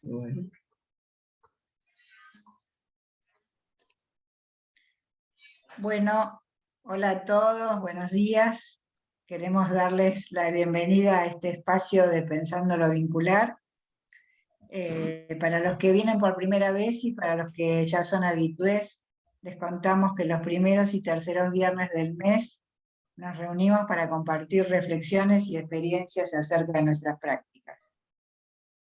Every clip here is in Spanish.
Bueno. Bueno, hola a todos, buenos días. Queremos darles la bienvenida a este espacio de Pensando lo Vincular. Para los que vienen por primera vez y para los que ya son habitués, les contamos que los primeros y terceros viernes del mes nos reunimos para compartir reflexiones y experiencias acerca de nuestras prácticas.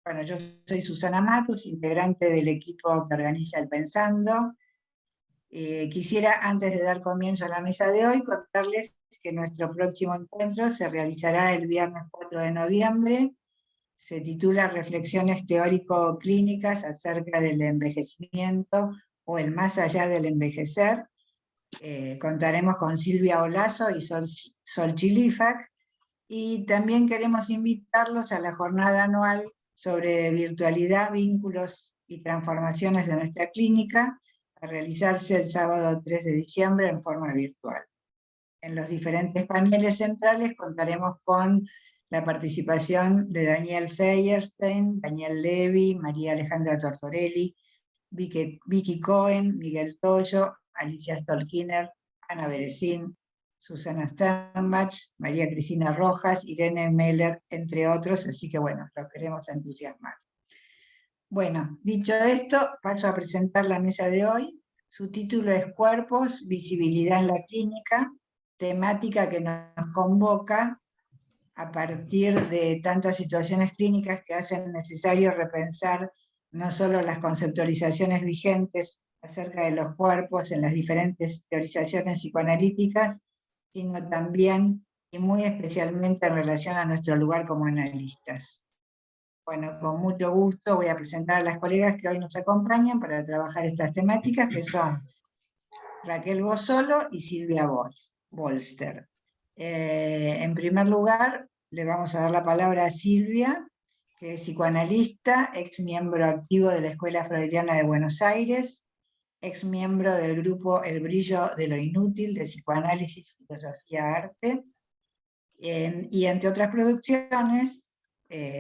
Bueno, yo soy Susana Matus, integrante del equipo que organiza el Pensando. Quisiera, antes de dar comienzo a la mesa de hoy, contarles que nuestro próximo encuentro se realizará el viernes 4 de noviembre. Se titula Reflexiones teórico-clínicas acerca del envejecimiento o el más allá del envejecer. Contaremos con Silvia Olazo y Sol Chilifac, y también queremos invitarlos a la jornada anual sobre virtualidad, vínculos y transformaciones de nuestra clínica, a realizarse el sábado 3 de diciembre en forma virtual. En los diferentes paneles centrales contaremos con la participación de Daniel Feierstein, Daniel Levy, María Alejandra Tortorelli, Vicky Cohen, Miguel Toyo, Alicia Stolkiner, Ana Berecín, Susana Sternbach, María Cristina Rojas, Irene Meller, entre otros, así que bueno, los queremos entusiasmar. Bueno, dicho esto, paso a presentar la mesa de hoy. Su título es Cuerpos, visibilidad en la clínica, temática que nos convoca a partir de tantas situaciones clínicas que hacen necesario repensar no solo las conceptualizaciones vigentes acerca de los cuerpos en las diferentes teorizaciones psicoanalíticas, sino también y muy especialmente en relación a nuestro lugar como analistas. Bueno, con mucho gusto voy a presentar a las colegas que hoy nos acompañan para trabajar estas temáticas, que son Raquel Bossolo y Silvia Bolster. En primer lugar, le vamos a dar la palabra a Silvia, que es psicoanalista, ex miembro activo de la Escuela Freudiana de Buenos Aires, ex miembro del grupo El Brillo de lo Inútil, de Psicoanálisis, Filosofía, Arte, y entre otras producciones,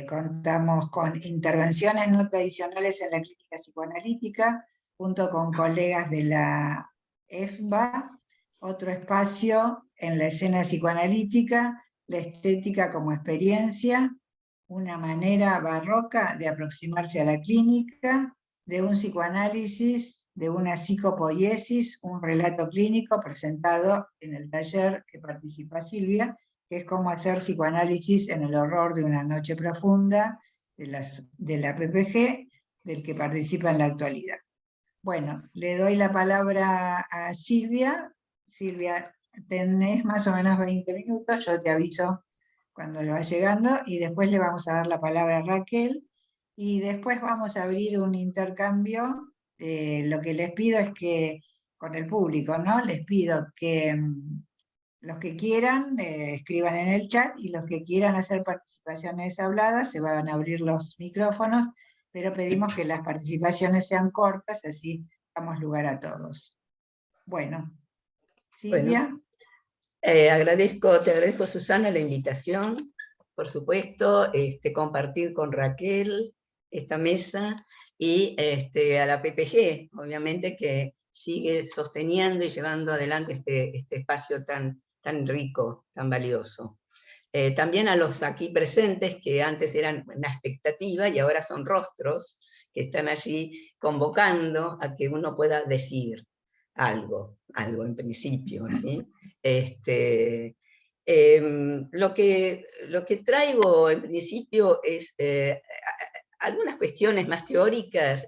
contamos con intervenciones no tradicionales en la clínica psicoanalítica, junto con colegas de la EFBA, otro espacio en la escena psicoanalítica, la estética como experiencia, una manera barroca de aproximarse a la clínica, de un psicoanálisis, de una psicopoiesis, un relato clínico presentado en el taller que participa Silvia, que es cómo hacer psicoanálisis en el horror de una noche profunda, de la PPG, del que participa en la actualidad. Bueno, le doy la palabra a Silvia. Silvia, tenés más o menos 20 minutos, yo te aviso cuando lo va llegando, y después le vamos a dar la palabra a Raquel, y después vamos a abrir un intercambio. Lo que les pido es que, con el público, ¿no? Les pido que los que quieran escriban en el chat, y los que quieran hacer participaciones habladas se van a abrir los micrófonos, pero pedimos que las participaciones sean cortas, así damos lugar a todos. Bueno, Silvia. Bueno, te agradezco, Susana, la invitación, por supuesto, compartir con Raquel esta mesa, y a la PPG, obviamente, que sigue sosteniendo y llevando adelante este espacio tan rico, tan valioso. También a los aquí presentes, que antes eran una expectativa y ahora son rostros que están allí convocando a que uno pueda decir algo en principio, ¿sí? Lo que traigo en principio es algunas cuestiones más teóricas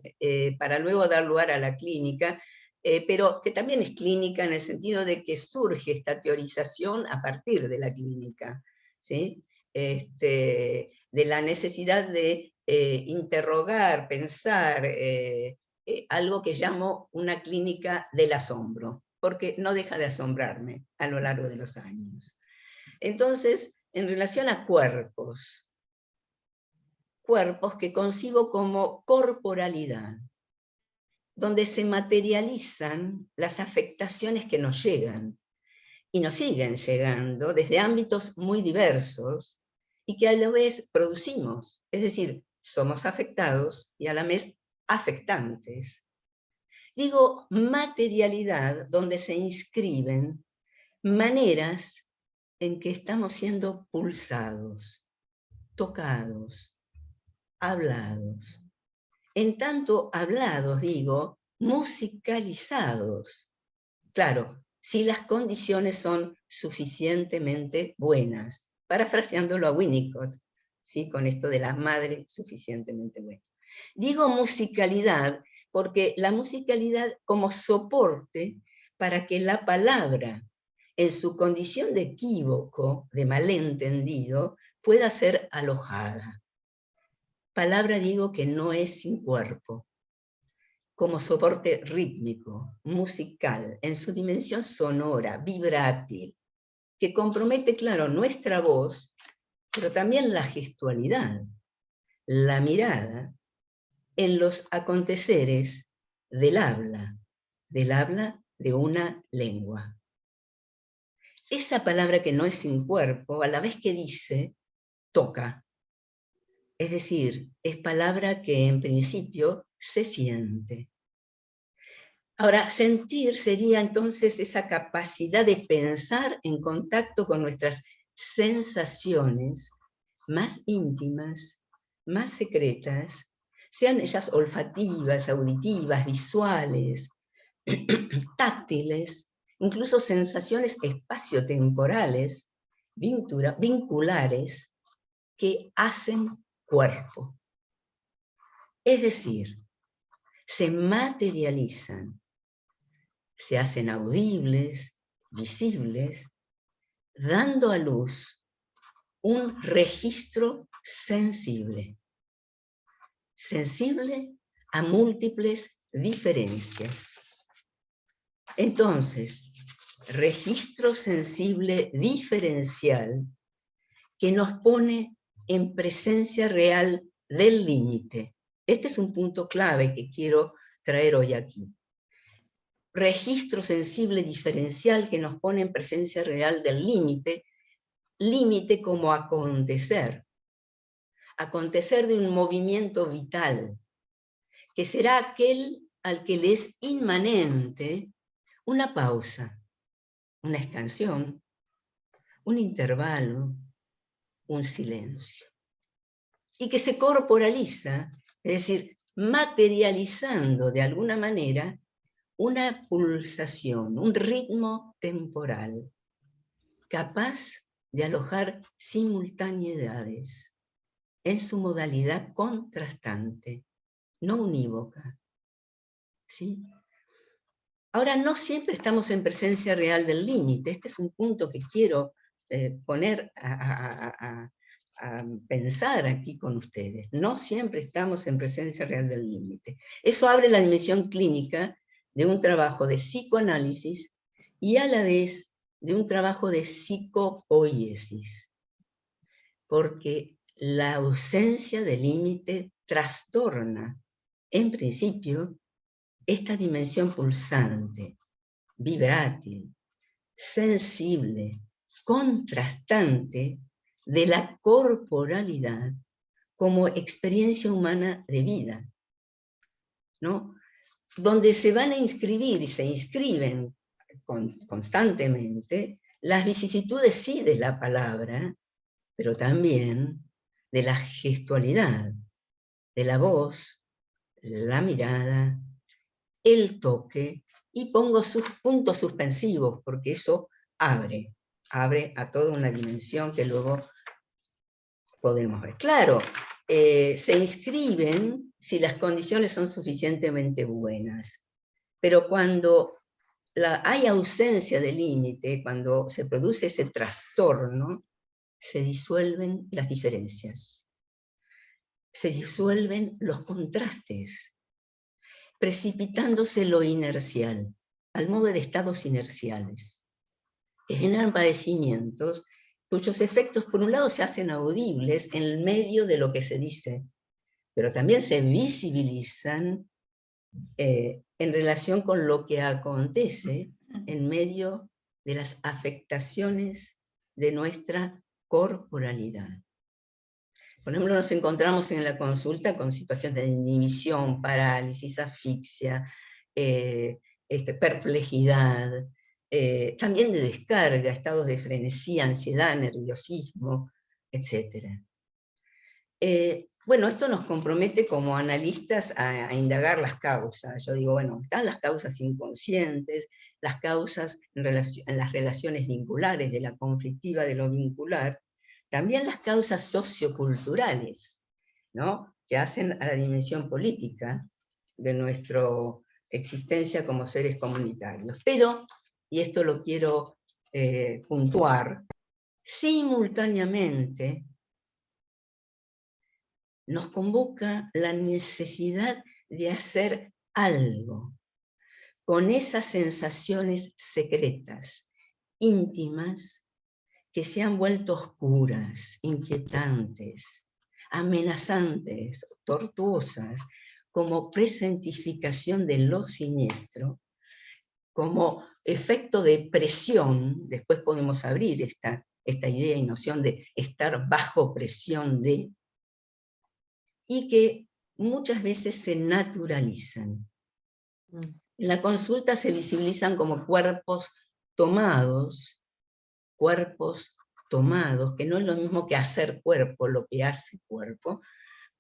para luego dar lugar a la clínica, pero que también es clínica en el sentido de que surge esta teorización a partir de la clínica, ¿sí? De la necesidad de interrogar, pensar, algo que llamo una clínica del asombro, porque no deja de asombrarme a lo largo de los años. Entonces, en relación a cuerpos que concibo como corporalidad, donde se materializan las afectaciones que nos llegan, y nos siguen llegando desde ámbitos muy diversos, y que a la vez producimos. Es decir, somos afectados y a la vez afectantes. Digo materialidad donde se inscriben maneras en que estamos siendo pulsados, tocados, hablados. En tanto hablados, digo, musicalizados. Claro, si las condiciones son suficientemente buenas, parafraseándolo a Winnicott, ¿sí? Con esto de la madre suficientemente buena. Digo musicalidad porque la musicalidad como soporte para que la palabra, en su condición de equívoco, de malentendido, pueda ser alojada. Palabra, digo, que no es sin cuerpo, como soporte rítmico, musical, en su dimensión sonora, vibrátil, que compromete, claro, nuestra voz, pero también la gestualidad, la mirada, en los aconteceres del habla de una lengua. Esa palabra que no es sin cuerpo, a la vez que dice, toca. Es decir, es palabra que en principio se siente. Ahora, sentir sería entonces esa capacidad de pensar en contacto con nuestras sensaciones más íntimas, más secretas, sean ellas olfativas, auditivas, visuales, táctiles, incluso sensaciones espaciotemporales, vinculares, que hacen cuerpo. Es decir, se materializan, se hacen audibles, visibles, dando a luz un registro sensible. Sensible a múltiples diferencias. Entonces, registro sensible diferencial que nos pone en presencia real del límite. Este es un punto clave que quiero traer hoy aquí. Registro sensible diferencial que nos pone en presencia real del límite, límite como acontecer de un movimiento vital, que será aquel al que le es inmanente una pausa, una escansión, un intervalo, un silencio. Y que se corporaliza, es decir, materializando de alguna manera una pulsación, un ritmo temporal, capaz de alojar simultaneidades en su modalidad contrastante, no unívoca. ¿Sí? Ahora, no siempre estamos en presencia real del límite. Este es un punto que quiero poner a pensar aquí con ustedes. No siempre estamos en presencia real del límite. Eso abre la dimensión clínica de un trabajo de psicoanálisis y a la vez de un trabajo de psicopoiesis. Porque la ausencia de límite trastorna, en principio, esta dimensión pulsante, vibrátil, sensible, contrastante de la corporalidad como experiencia humana de vida, ¿no? Donde se van a inscribir y se inscriben constantemente las vicisitudes, sí, de la palabra, pero también de la gestualidad, de la voz, la mirada, el toque, y pongo sus puntos suspensivos, porque eso abre a toda una dimensión que luego podemos ver. Claro, se inscriben si las condiciones son suficientemente buenas, pero cuando hay ausencia de límite, cuando se produce ese trastorno, se disuelven las diferencias, se disuelven los contrastes, precipitándose lo inercial, al modo de estados inerciales, que generan padecimientos cuyos efectos, por un lado, se hacen audibles en medio de lo que se dice, pero también se visibilizan en relación con lo que acontece en medio de las afectaciones de nuestra corporalidad. Por ejemplo, nos encontramos en la consulta con situaciones de inhibición, parálisis, asfixia, perplejidad, también de descarga, estados de frenesía, ansiedad, nerviosismo, etc. Bueno, esto nos compromete como analistas a indagar las causas. Yo digo, bueno, están las causas inconscientes, las causas en las relaciones vinculares, de la conflictiva, de lo vincular, también las causas socioculturales, ¿no?, que hacen a la dimensión política de nuestra existencia como seres comunitarios. Pero, y esto lo quiero puntuar, simultáneamente nos convoca la necesidad de hacer algo con esas sensaciones secretas, íntimas, que se han vuelto oscuras, inquietantes, amenazantes, tortuosas, como presentificación de lo siniestro, como efecto de presión. Después podemos abrir esta idea y noción de estar bajo presión de, y que muchas veces se naturalizan. En la consulta se visibilizan como cuerpos tomados, que no es lo mismo que hacer cuerpo, lo que hace cuerpo,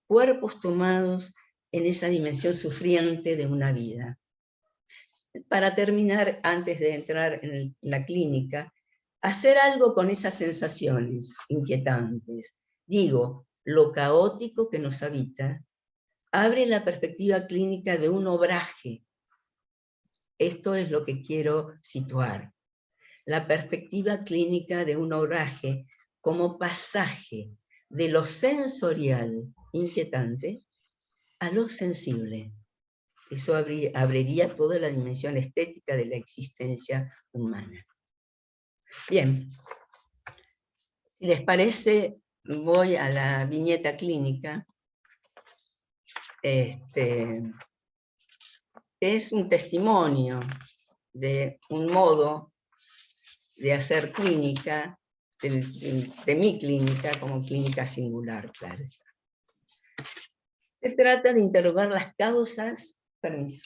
cuerpos tomados en esa dimensión sufriente de una vida. Para terminar, antes de entrar en la clínica, hacer algo con esas sensaciones inquietantes. Digo, lo caótico que nos habita abre la perspectiva clínica de un obraje. Esto es lo que quiero situar. La perspectiva clínica de un obraje como pasaje de lo sensorial inquietante a lo sensible. Eso abriría toda la dimensión estética de la existencia humana. Bien, si les parece, voy a la viñeta clínica. Es un testimonio de un modo de hacer clínica, de mi clínica como clínica singular, claro. Se trata de interrogar las causas, permiso,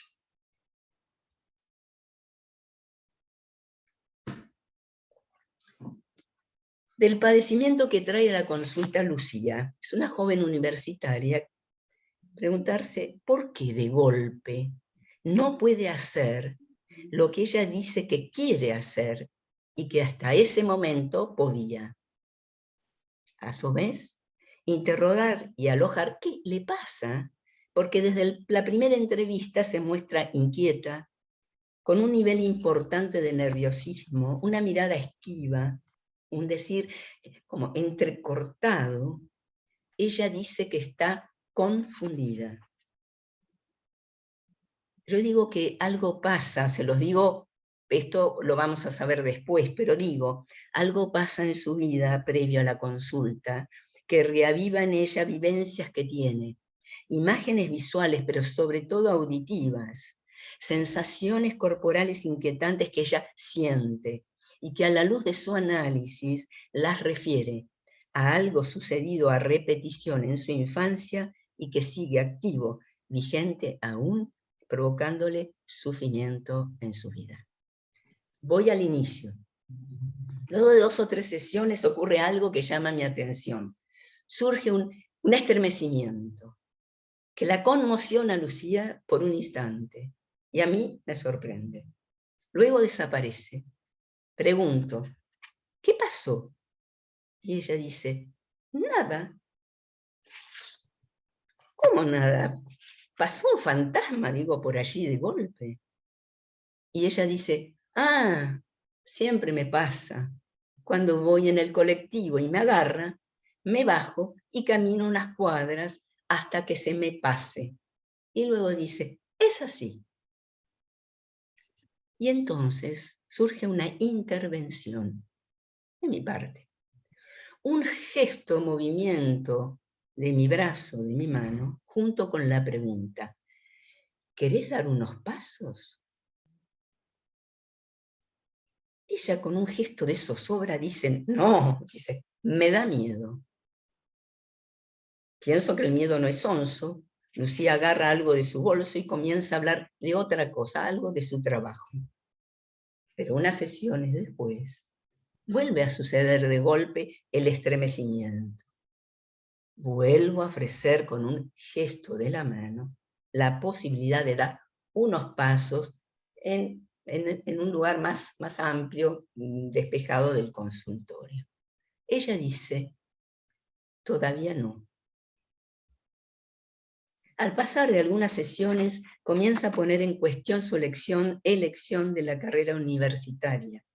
del padecimiento que trae a la consulta Lucía. Es una joven universitaria. Preguntarse por qué de golpe no puede hacer lo que ella dice que quiere hacer y que hasta ese momento podía. A su vez, interrogar y alojar qué le pasa, porque desde la primera entrevista se muestra inquieta, con un nivel importante de nerviosismo, una mirada esquiva, un decir como entrecortado. Ella dice que está confundida. Yo digo que algo pasa, se los digo, esto lo vamos a saber después, pero digo, algo pasa en su vida previo a la consulta, que reaviva en ella vivencias que tiene, imágenes visuales, pero sobre todo auditivas, sensaciones corporales inquietantes que ella siente, y que a la luz de su análisis las refiere a algo sucedido a repetición en su infancia y que sigue activo, vigente aún, provocándole sufrimiento en su vida. Voy al inicio. Luego de 2 o 3 sesiones ocurre algo que llama mi atención. Surge un estremecimiento que la conmociona a Lucía por un instante y a mí me sorprende. Luego desaparece. Pregunto, ¿qué pasó? Y ella dice, nada. ¿Cómo nada? Pasó un fantasma, digo, por allí de golpe. Y ella dice, ah, siempre me pasa. Cuando voy en el colectivo y me agarra, me bajo y camino unas cuadras hasta que se me pase. Y luego dice, es así. Y entonces surge una intervención de mi parte. Un gesto, movimiento de mi brazo, de mi mano, junto con la pregunta, ¿querés dar unos pasos? Ella con un gesto de zozobra dice, no, dice, me da miedo. pienso que el miedo no es sonso. Lucía agarra algo de su bolso y comienza a hablar de otra cosa, algo de su trabajo. Pero unas sesiones después, vuelve a suceder de golpe el estremecimiento. Vuelvo a ofrecer con un gesto de la mano la posibilidad de dar unos pasos en un lugar más amplio, despejado del consultorio. Ella dice, todavía no. Al pasar de algunas sesiones, comienza a poner en cuestión su elección de la carrera universitaria.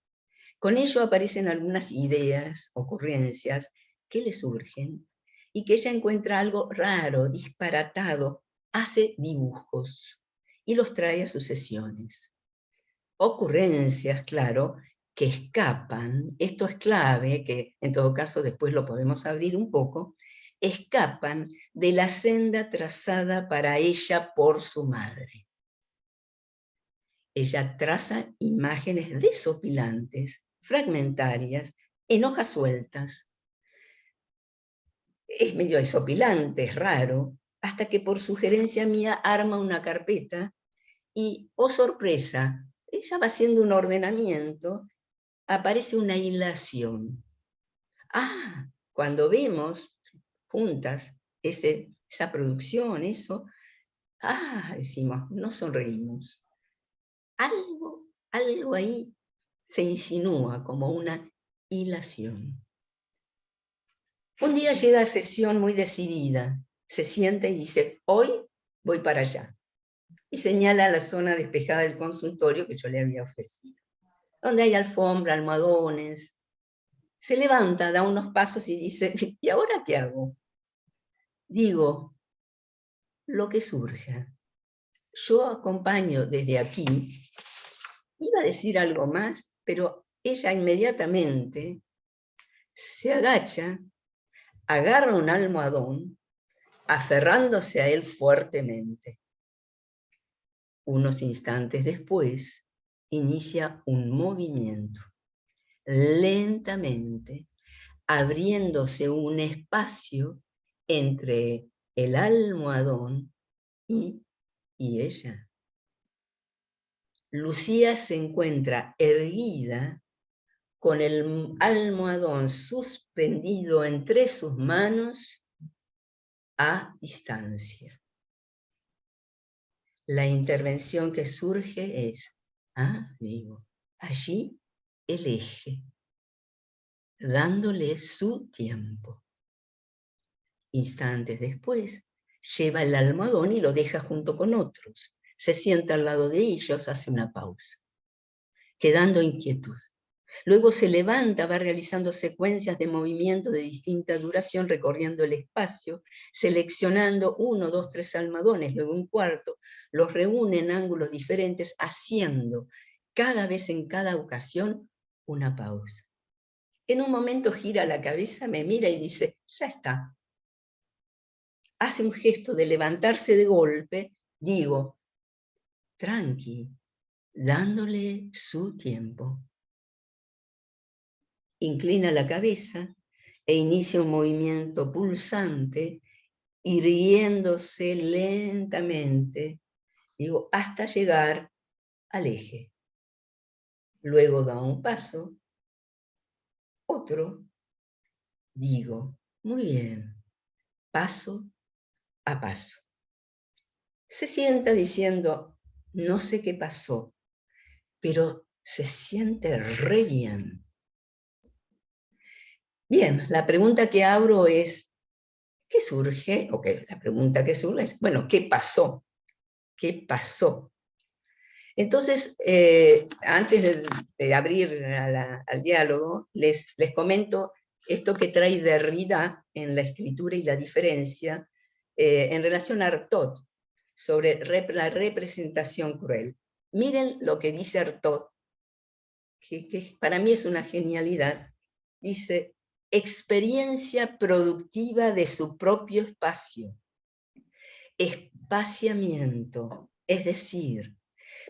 Con ello aparecen algunas ideas, ocurrencias, que le surgen y que ella encuentra algo raro, disparatado, hace dibujos y los trae a sus sesiones. Ocurrencias, claro, que escapan, esto es clave, que en todo caso después lo podemos abrir un poco, escapan de la senda trazada para ella por su madre. Ella traza imágenes desopilantes, fragmentarias, en hojas sueltas. Es medio desopilante, es raro, hasta que por sugerencia mía arma una carpeta y, oh sorpresa, ella va haciendo un ordenamiento, aparece una hilación. Ah, cuando vemos juntas esa producción, eso, decimos, no sonreímos. Algo ahí se insinúa como una hilación. Un día llega a sesión muy decidida, se sienta y dice, hoy voy para allá. Y señala la zona despejada del consultorio que yo le había ofrecido, donde hay alfombra, almohadones. Se levanta, da unos pasos y dice, ¿y ahora qué hago? Digo, lo que surja. Yo acompaño desde aquí. Iba a decir algo más, pero ella inmediatamente se agacha, agarra un almohadón, aferrándose a él fuertemente. Unos instantes después, inicia un movimiento, lentamente, abriéndose un espacio entre el almohadón y ella. Lucía se encuentra erguida con el almohadón suspendido entre sus manos a distancia. La intervención que surge es, digo, allí el eje, dándole su tiempo. Instantes después, lleva el almohadón y lo deja junto con otros. Se sienta al lado de ellos, hace una pausa, quedando inquietud. Luego se levanta, va realizando secuencias de movimiento de distinta duración, recorriendo el espacio, seleccionando 1, 2, 3 almohadones, luego un cuarto, los reúne en ángulos diferentes, haciendo cada vez en cada ocasión una pausa. En un momento gira la cabeza, me mira y dice, ya está. Hace un gesto de levantarse de golpe, digo, tranqui, dándole su tiempo. Inclina la cabeza e inicia un movimiento pulsante, irguiéndose lentamente, digo, hasta llegar al eje. Luego da un paso, otro, digo, muy bien, paso a paso. Se sienta diciendo, no sé qué pasó, pero se siente re bien. Bien, la pregunta que abro es, ¿qué surge? La pregunta que surge es, bueno, ¿qué pasó? ¿Qué pasó? Entonces, antes de abrir al diálogo, les comento esto que trae Derrida en la escritura y la diferencia en relación a Artaud, sobre la representación cruel. Miren lo que dice Artaud, que para mí es una genialidad. Dice, experiencia productiva de su propio espacio, espaciamiento, es decir,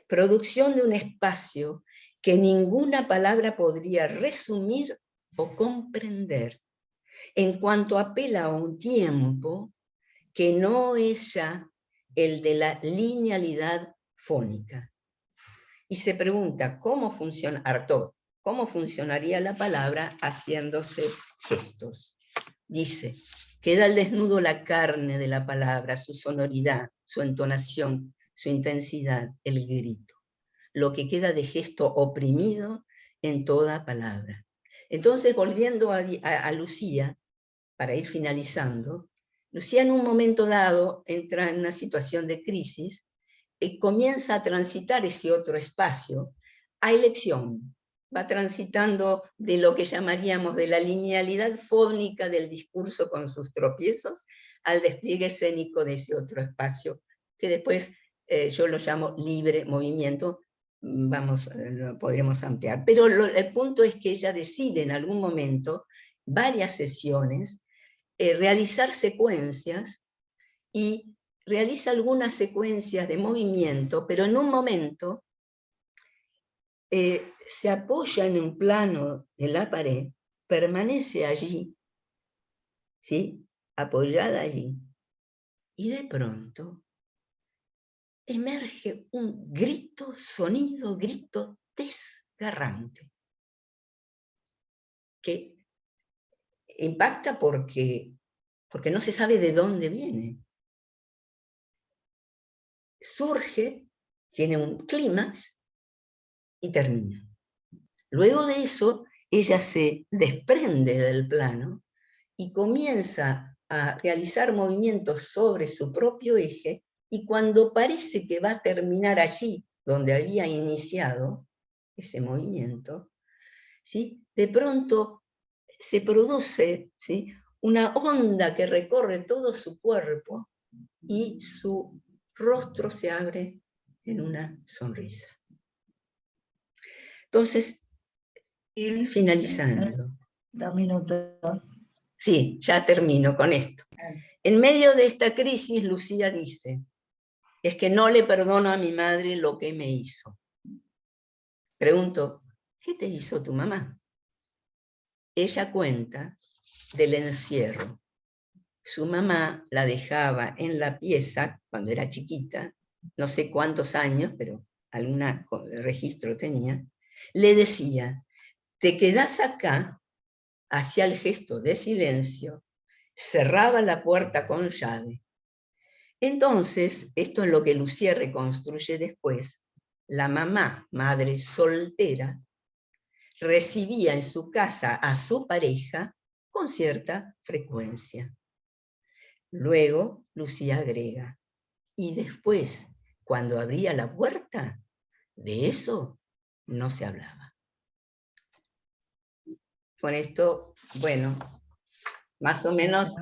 producción de un espacio que ninguna palabra podría resumir o comprender, en cuanto apela a un tiempo que no es ya el de la linealidad fónica. Y se pregunta, ¿cómo funciona Artaud? ¿Cómo funcionaría la palabra haciéndose gestos? Dice, queda al desnudo la carne de la palabra, su sonoridad, su entonación, su intensidad, el grito. Lo que queda de gesto oprimido en toda palabra. Entonces, volviendo a Lucía, para ir finalizando, Lucía en un momento dado entra en una situación de crisis y comienza a transitar ese otro espacio a elección. Va transitando de lo que llamaríamos de la linealidad fónica del discurso con sus tropiezos al despliegue escénico de ese otro espacio, que después yo lo llamo libre movimiento, lo podremos ampliar. Pero el punto es que ella decide en algún momento, varias sesiones, realizar secuencias y realiza algunas secuencias de movimiento, pero en un momento se apoya en un plano de la pared, permanece allí, ¿sí? Apoyada allí, y de pronto emerge un grito, sonido, grito desgarrante, que impacta porque no se sabe de dónde viene. Surge, tiene un clímax y termina. Luego de eso, ella se desprende del plano y comienza a realizar movimientos sobre su propio eje, y cuando parece que va a terminar allí donde había iniciado ese movimiento, ¿sí? De pronto se produce, ¿sí?, una onda que recorre todo su cuerpo y su rostro se abre en una sonrisa. Entonces, finalizando. 2 minutos. Sí, ya termino con esto. En medio de esta crisis, Lucía dice, es que no le perdono a mi madre lo que me hizo. Pregunto, ¿qué te hizo tu mamá? Ella cuenta del encierro. Su mamá la dejaba en la pieza cuando era chiquita, no sé cuántos años, pero algún registro tenía. Le decía, te quedás acá, hacía el gesto de silencio, cerraba la puerta con llave. Entonces, esto es lo que Lucía reconstruye después, la mamá, madre soltera, recibía en su casa a su pareja con cierta frecuencia. Luego, Lucía agrega, y después, cuando abría la puerta, de eso no se hablaba. Con esto, bueno, más o menos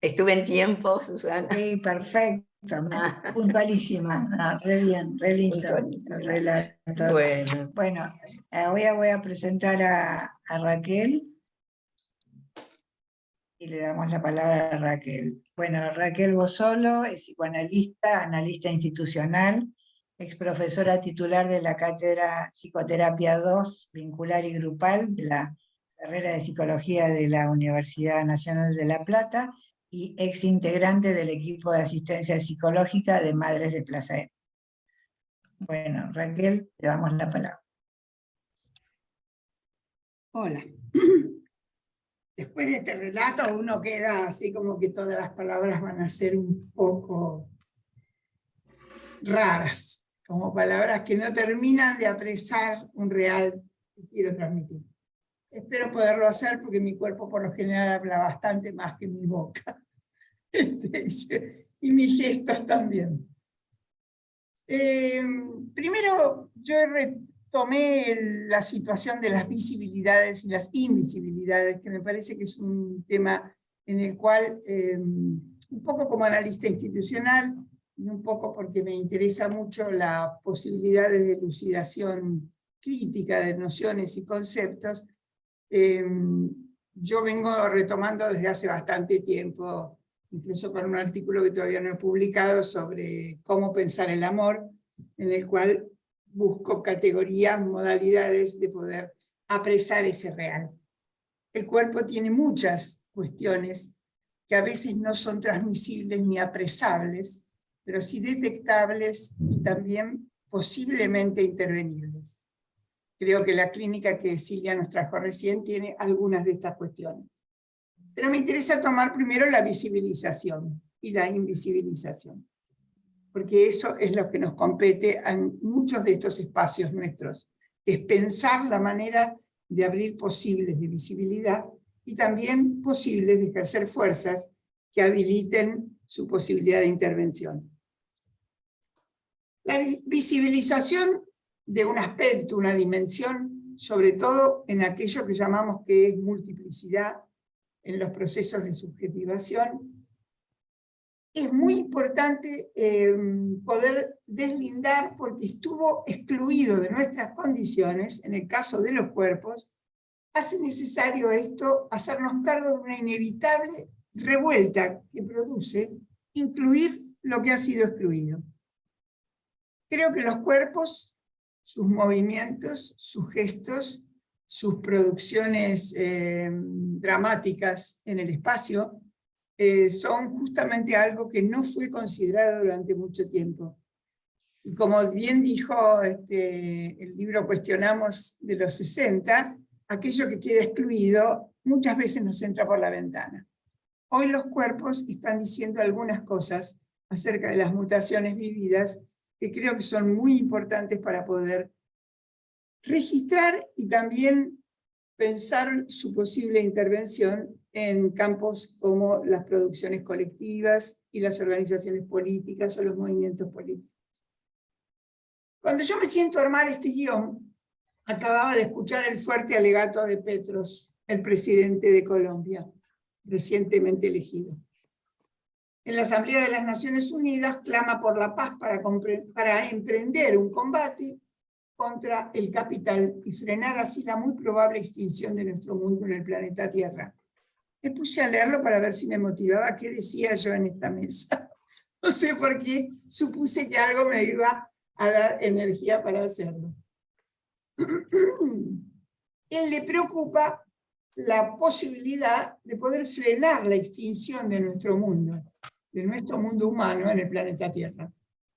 estuve en tiempo, Susana. Sí, perfecto, puntualísima, re bien, re lindo el relato. Bueno, voy a presentar a Raquel, y le damos la palabra a Raquel. Bueno, Raquel Bosolo es psicoanalista, analista institucional, ex profesora titular de la Cátedra Psicoterapia 2, Vincular y Grupal, de la carrera de Psicología de la Universidad Nacional de La Plata, y ex integrante del equipo de asistencia psicológica de Madres de Plaza E. Bueno, Raquel, te damos la palabra. Hola. Después de este relato uno queda así como que todas las palabras van a ser un poco raras, como palabras que no terminan de apresar un real que quiero transmitir. Espero poderlo hacer porque mi cuerpo por lo general habla bastante más que mi boca. Y mis gestos también. Primero, yo retomé la situación de las visibilidades y las invisibilidades, que me parece que es un tema en el cual, un poco como analista institucional, y un poco porque me interesa mucho la posibilidad de elucidación crítica de nociones y conceptos, yo vengo retomando desde hace bastante tiempo, incluso con un artículo que todavía no he publicado sobre cómo pensar el amor, en el cual busco categorías, modalidades de poder apresar ese real. El cuerpo tiene muchas cuestiones que a veces no son transmisibles ni apresables, pero sí detectables y también posiblemente intervenibles. Creo que la clínica que Silvia nos trajo recién tiene algunas de estas cuestiones. Pero me interesa tomar primero la visibilización y la invisibilización, porque eso es lo que nos compete en muchos de estos espacios nuestros, es pensar la manera de abrir posibles de visibilidad y también posibles de ejercer fuerzas que habiliten su posibilidad de intervención. La visibilización de un aspecto, una dimensión, sobre todo en aquello que llamamos que es multiplicidad, en los procesos de subjetivación, es muy importante poder deslindar porque estuvo excluido de nuestras condiciones, en el caso de los cuerpos, hace necesario esto hacernos cargo de una inevitable revuelta que produce incluir lo que ha sido excluido. Creo que los cuerpos, sus movimientos, sus gestos, sus producciones dramáticas en el espacio, son justamente algo que no fue considerado durante mucho tiempo. Y como bien dijo el libro Cuestionamos de los 60, aquello que queda excluido muchas veces nos entra por la ventana. Hoy los cuerpos están diciendo algunas cosas acerca de las mutaciones vividas que creo que son muy importantes para poder registrar y también pensar su posible intervención en campos como las producciones colectivas y las organizaciones políticas o los movimientos políticos. Cuando yo me siento a armar este guión, acababa de escuchar el fuerte alegato de Petros, el presidente de Colombia, recientemente elegido. En la Asamblea de las Naciones Unidas clama por la paz para emprender un combate contra el capital y frenar así la muy probable extinción de nuestro mundo en el planeta Tierra. Me puse a leerlo para ver si me motivaba qué decía yo en esta mesa. No sé por qué supuse que algo me iba a dar energía para hacerlo. Él le preocupa la posibilidad de poder frenar la extinción de nuestro mundo humano en el planeta Tierra.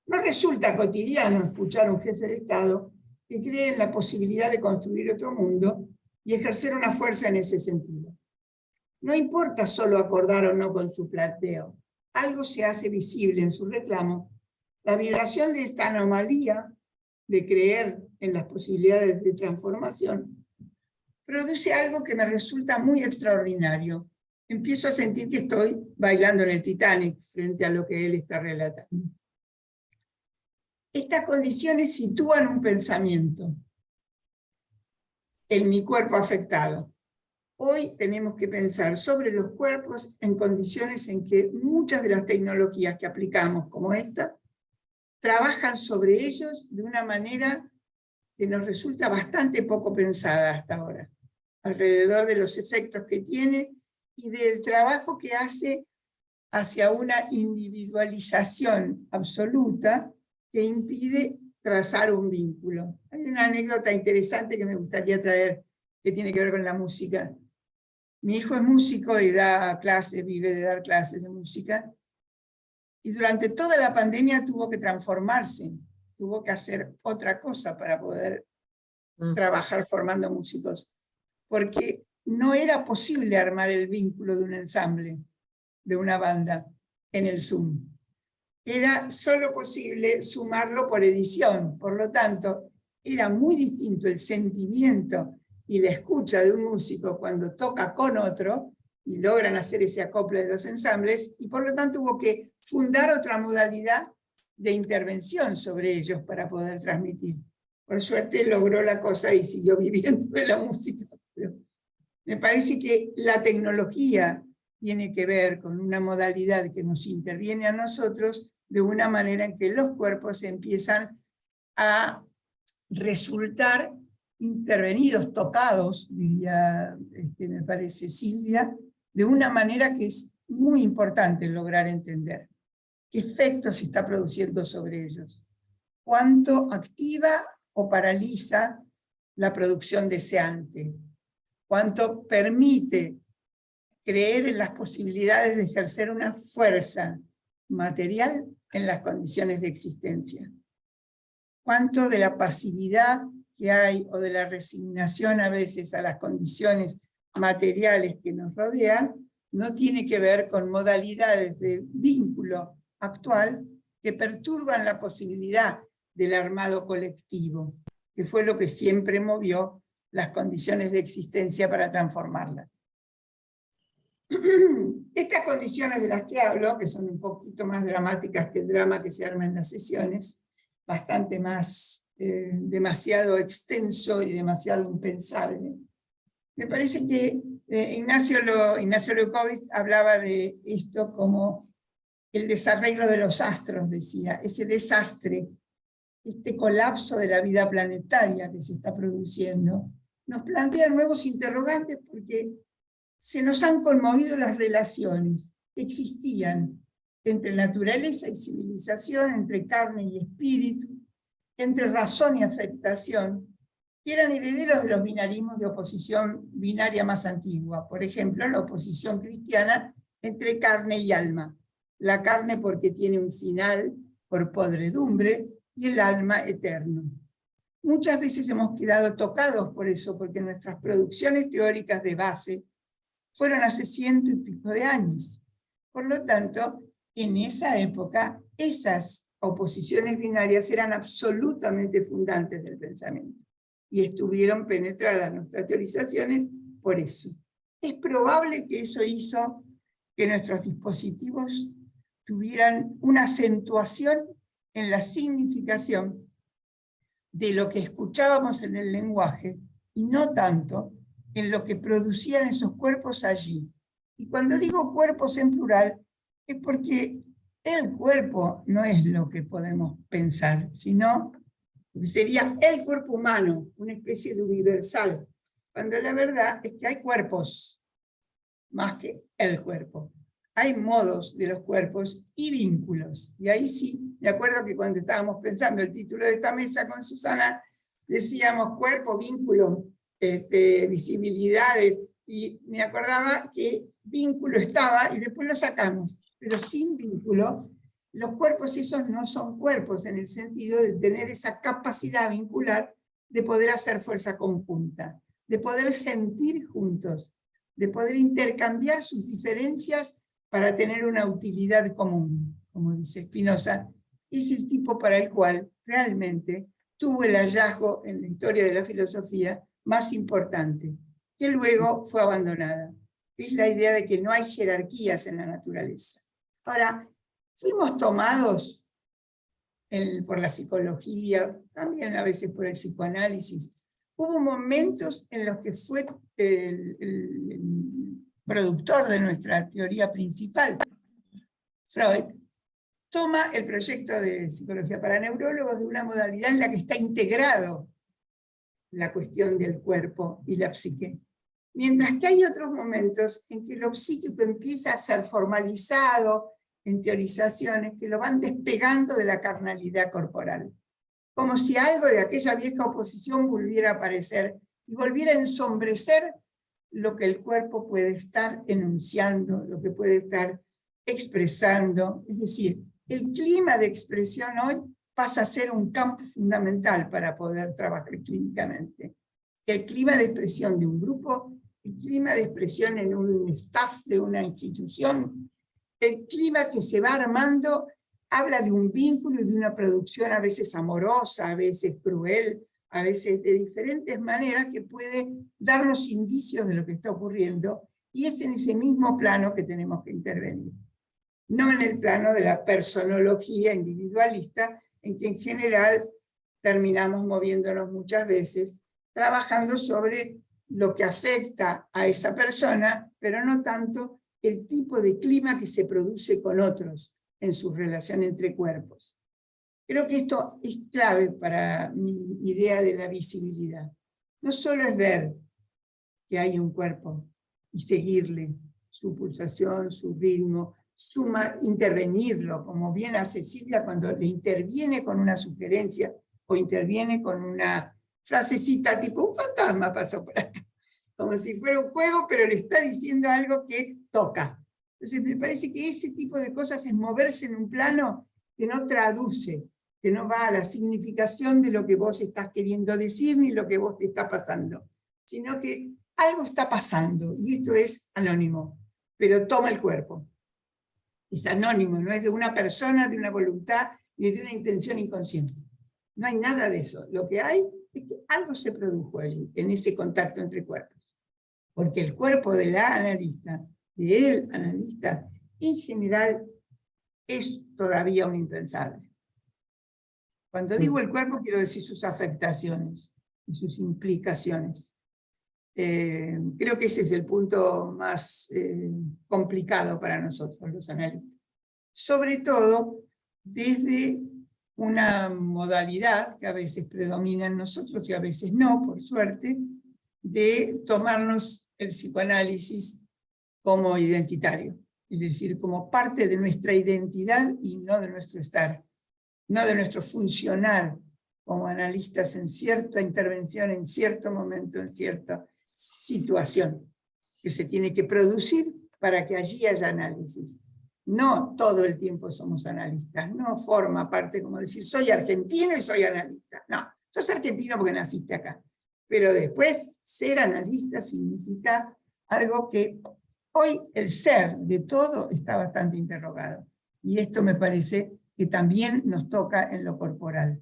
No resulta cotidiano escuchar a un jefe de Estado que cree en la posibilidad de construir otro mundo y ejercer una fuerza en ese sentido. No importa solo acordar o no con su planteo, algo se hace visible en su reclamo. La vibración de esta anomalía de creer en las posibilidades de transformación produce algo que me resulta muy extraordinario. Empiezo a sentir que estoy bailando en el Titanic frente a lo que él está relatando. Estas condiciones sitúan un pensamiento en mi cuerpo afectado. Hoy tenemos que pensar sobre los cuerpos en condiciones en que muchas de las tecnologías que aplicamos, como esta, trabajan sobre ellos de una manera que nos resulta bastante poco pensada hasta ahora, alrededor de los efectos que tiene y del trabajo que hace hacia una individualización absoluta que impide trazar un vínculo. Hay una anécdota interesante que me gustaría traer que tiene que ver con la música. Mi hijo es músico y da clases, vive de dar clases de música, y durante toda la pandemia tuvo que transformarse, tuvo que hacer otra cosa para poder trabajar formando músicos, porque no era posible armar el vínculo de un ensamble, de una banda, en el Zoom. Era solo posible sumarlo por edición, por lo tanto, era muy distinto el sentimiento y la escucha de un músico cuando toca con otro, y logran hacer ese acople de los ensambles, y por lo tanto hubo que fundar otra modalidad de intervención sobre ellos para poder transmitir. Por suerte logró la cosa y siguió viviendo de la música. Pero me parece que la tecnología tiene que ver con una modalidad que nos interviene a nosotros de una manera en que los cuerpos empiezan a resultar intervenidos, tocados, diría, me parece Silvia, de una manera que es muy importante lograr entender. ¿Qué efecto se está produciendo sobre ellos? ¿Cuánto activa o paraliza la producción deseante? ¿Cuánto permite creer en las posibilidades de ejercer una fuerza material en las condiciones de existencia. Cuánto de la pasividad que hay o de la resignación a veces a las condiciones materiales que nos rodean no tiene que ver con modalidades de vínculo actual que perturban la posibilidad del armado colectivo, que fue lo que siempre movió las condiciones de existencia para transformarlas. Estas condiciones de las que hablo, que son un poquito más dramáticas que el drama que se arma en las sesiones, bastante más, demasiado extenso y demasiado impensable. Me parece que Ignacio Leucóvitz hablaba de esto como el desarreglo de los astros, decía, ese desastre, este colapso de la vida planetaria que se está produciendo, nos plantea nuevos interrogantes porque se nos han conmovido las relaciones que existían entre naturaleza y civilización, entre carne y espíritu, entre razón y afectación, que eran herederos de los binarismos de oposición binaria más antigua. Por ejemplo, la oposición cristiana entre carne y alma. La carne porque tiene un final por podredumbre y el alma eterno. Muchas veces hemos quedado tocados por eso, porque nuestras producciones teóricas de base fueron hace 100 y pico de años. Por lo tanto, en esa época, esas oposiciones binarias eran absolutamente fundantes del pensamiento y estuvieron penetradas nuestras teorizaciones por eso. Es probable que eso hizo que nuestros dispositivos tuvieran una acentuación en la significación de lo que escuchábamos en el lenguaje y no tanto en lo que producían esos cuerpos allí. Y cuando digo cuerpos en plural, es porque el cuerpo no es lo que podemos pensar, sino sería el cuerpo humano, una especie de universal, cuando la verdad es que hay cuerpos más que el cuerpo. Hay modos de los cuerpos y vínculos. Y ahí sí, me acuerdo que cuando estábamos pensando el título de esta mesa con Susana, decíamos cuerpo, vínculo, visibilidades, y me acordaba que vínculo estaba y después lo sacamos, pero sin vínculo, los cuerpos esos no son cuerpos en el sentido de tener esa capacidad vincular de poder hacer fuerza conjunta, de poder sentir juntos, de poder intercambiar sus diferencias para tener una utilidad común, como dice Spinoza. Es el tipo para el cual realmente tuvo el hallazgo en la historia de la filosofía más importante, que luego fue abandonada. Es la idea de que no hay jerarquías en la naturaleza. Ahora, fuimos tomados por la psicología, también a veces por el psicoanálisis. Hubo momentos en los que fue el productor de nuestra teoría principal, Freud, toma el proyecto de psicología para neurólogos de una modalidad en la que está integrado la cuestión del cuerpo y la psique. Mientras que hay otros momentos en que lo psíquico empieza a ser formalizado en teorizaciones que lo van despegando de la carnalidad corporal. Como si algo de aquella vieja oposición volviera a aparecer y volviera a ensombrecer lo que el cuerpo puede estar enunciando, lo que puede estar expresando. Es decir, el clima de expresión hoy pasa a ser un campo fundamental para poder trabajar clínicamente. El clima de expresión de un grupo, el clima de expresión en un staff de una institución, el clima que se va armando habla de un vínculo y de una producción a veces amorosa, a veces cruel, a veces de diferentes maneras que puede darnos indicios de lo que está ocurriendo, y es en ese mismo plano que tenemos que intervenir. No en el plano de la personología individualista, en que en general terminamos moviéndonos muchas veces, trabajando sobre lo que afecta a esa persona, pero no tanto el tipo de clima que se produce con otros en su relación entre cuerpos. Creo que esto es clave para mi idea de la visibilidad. No solo es ver que hay un cuerpo y seguirle su pulsación, su ritmo, intervenirlo, como bien hace Silvia cuando le interviene con una sugerencia o interviene con una frasecita tipo un fantasma pasó por acá. como si fuera un juego, pero le está diciendo algo que toca. Entonces me parece que ese tipo de cosas es moverse en un plano que no traduce, que no va a la significación de lo que vos estás queriendo decir ni lo que vos te está pasando, sino que algo está pasando, y esto es anónimo, pero toma el cuerpo. Es anónimo, no es de una persona, de una voluntad, ni de una intención inconsciente. No hay nada de eso. Lo que hay es que algo se produjo allí, en ese contacto entre cuerpos. Porque el cuerpo de la analista, del analista, en general, es todavía un impensable. Cuando digo el cuerpo, quiero decir sus afectaciones y sus implicaciones. Creo que ese es el punto más complicado para nosotros, los analistas. Sobre todo, desde una modalidad que a veces predomina en nosotros y a veces no, por suerte, de tomarnos el psicoanálisis como identitario, es decir, como parte de nuestra identidad y no de nuestro estar, no de nuestro funcionar como analistas en cierta intervención, en cierto momento, en cierta situación que se tiene que producir para que allí haya análisis. No todo el tiempo somos analistas, no forma parte como decir soy argentino y soy analista. No, sos argentino porque naciste acá. Pero después ser analista significa algo que hoy el ser de todo está bastante interrogado. Y esto me parece que también nos toca en lo corporal.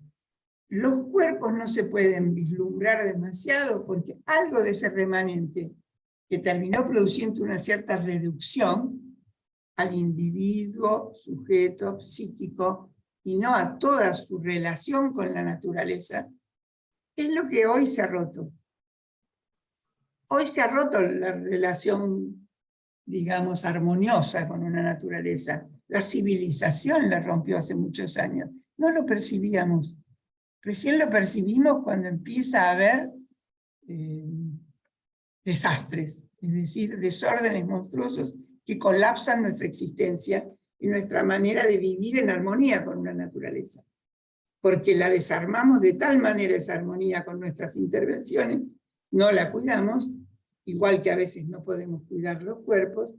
Los cuerpos no se pueden vislumbrar demasiado porque algo de ese remanente que terminó produciendo una cierta reducción al individuo, sujeto, psíquico, y no a toda su relación con la naturaleza, es lo que hoy se ha roto. Hoy se ha roto la relación, digamos, armoniosa con una naturaleza. La civilización la rompió hace muchos años. No lo percibíamos. Recién lo percibimos cuando empieza a haber desastres, es decir, desórdenes monstruosos que colapsan nuestra existencia y nuestra manera de vivir en armonía con una naturaleza. Porque la desarmamos de tal manera esa armonía con nuestras intervenciones, no la cuidamos, igual que a veces no podemos cuidar los cuerpos,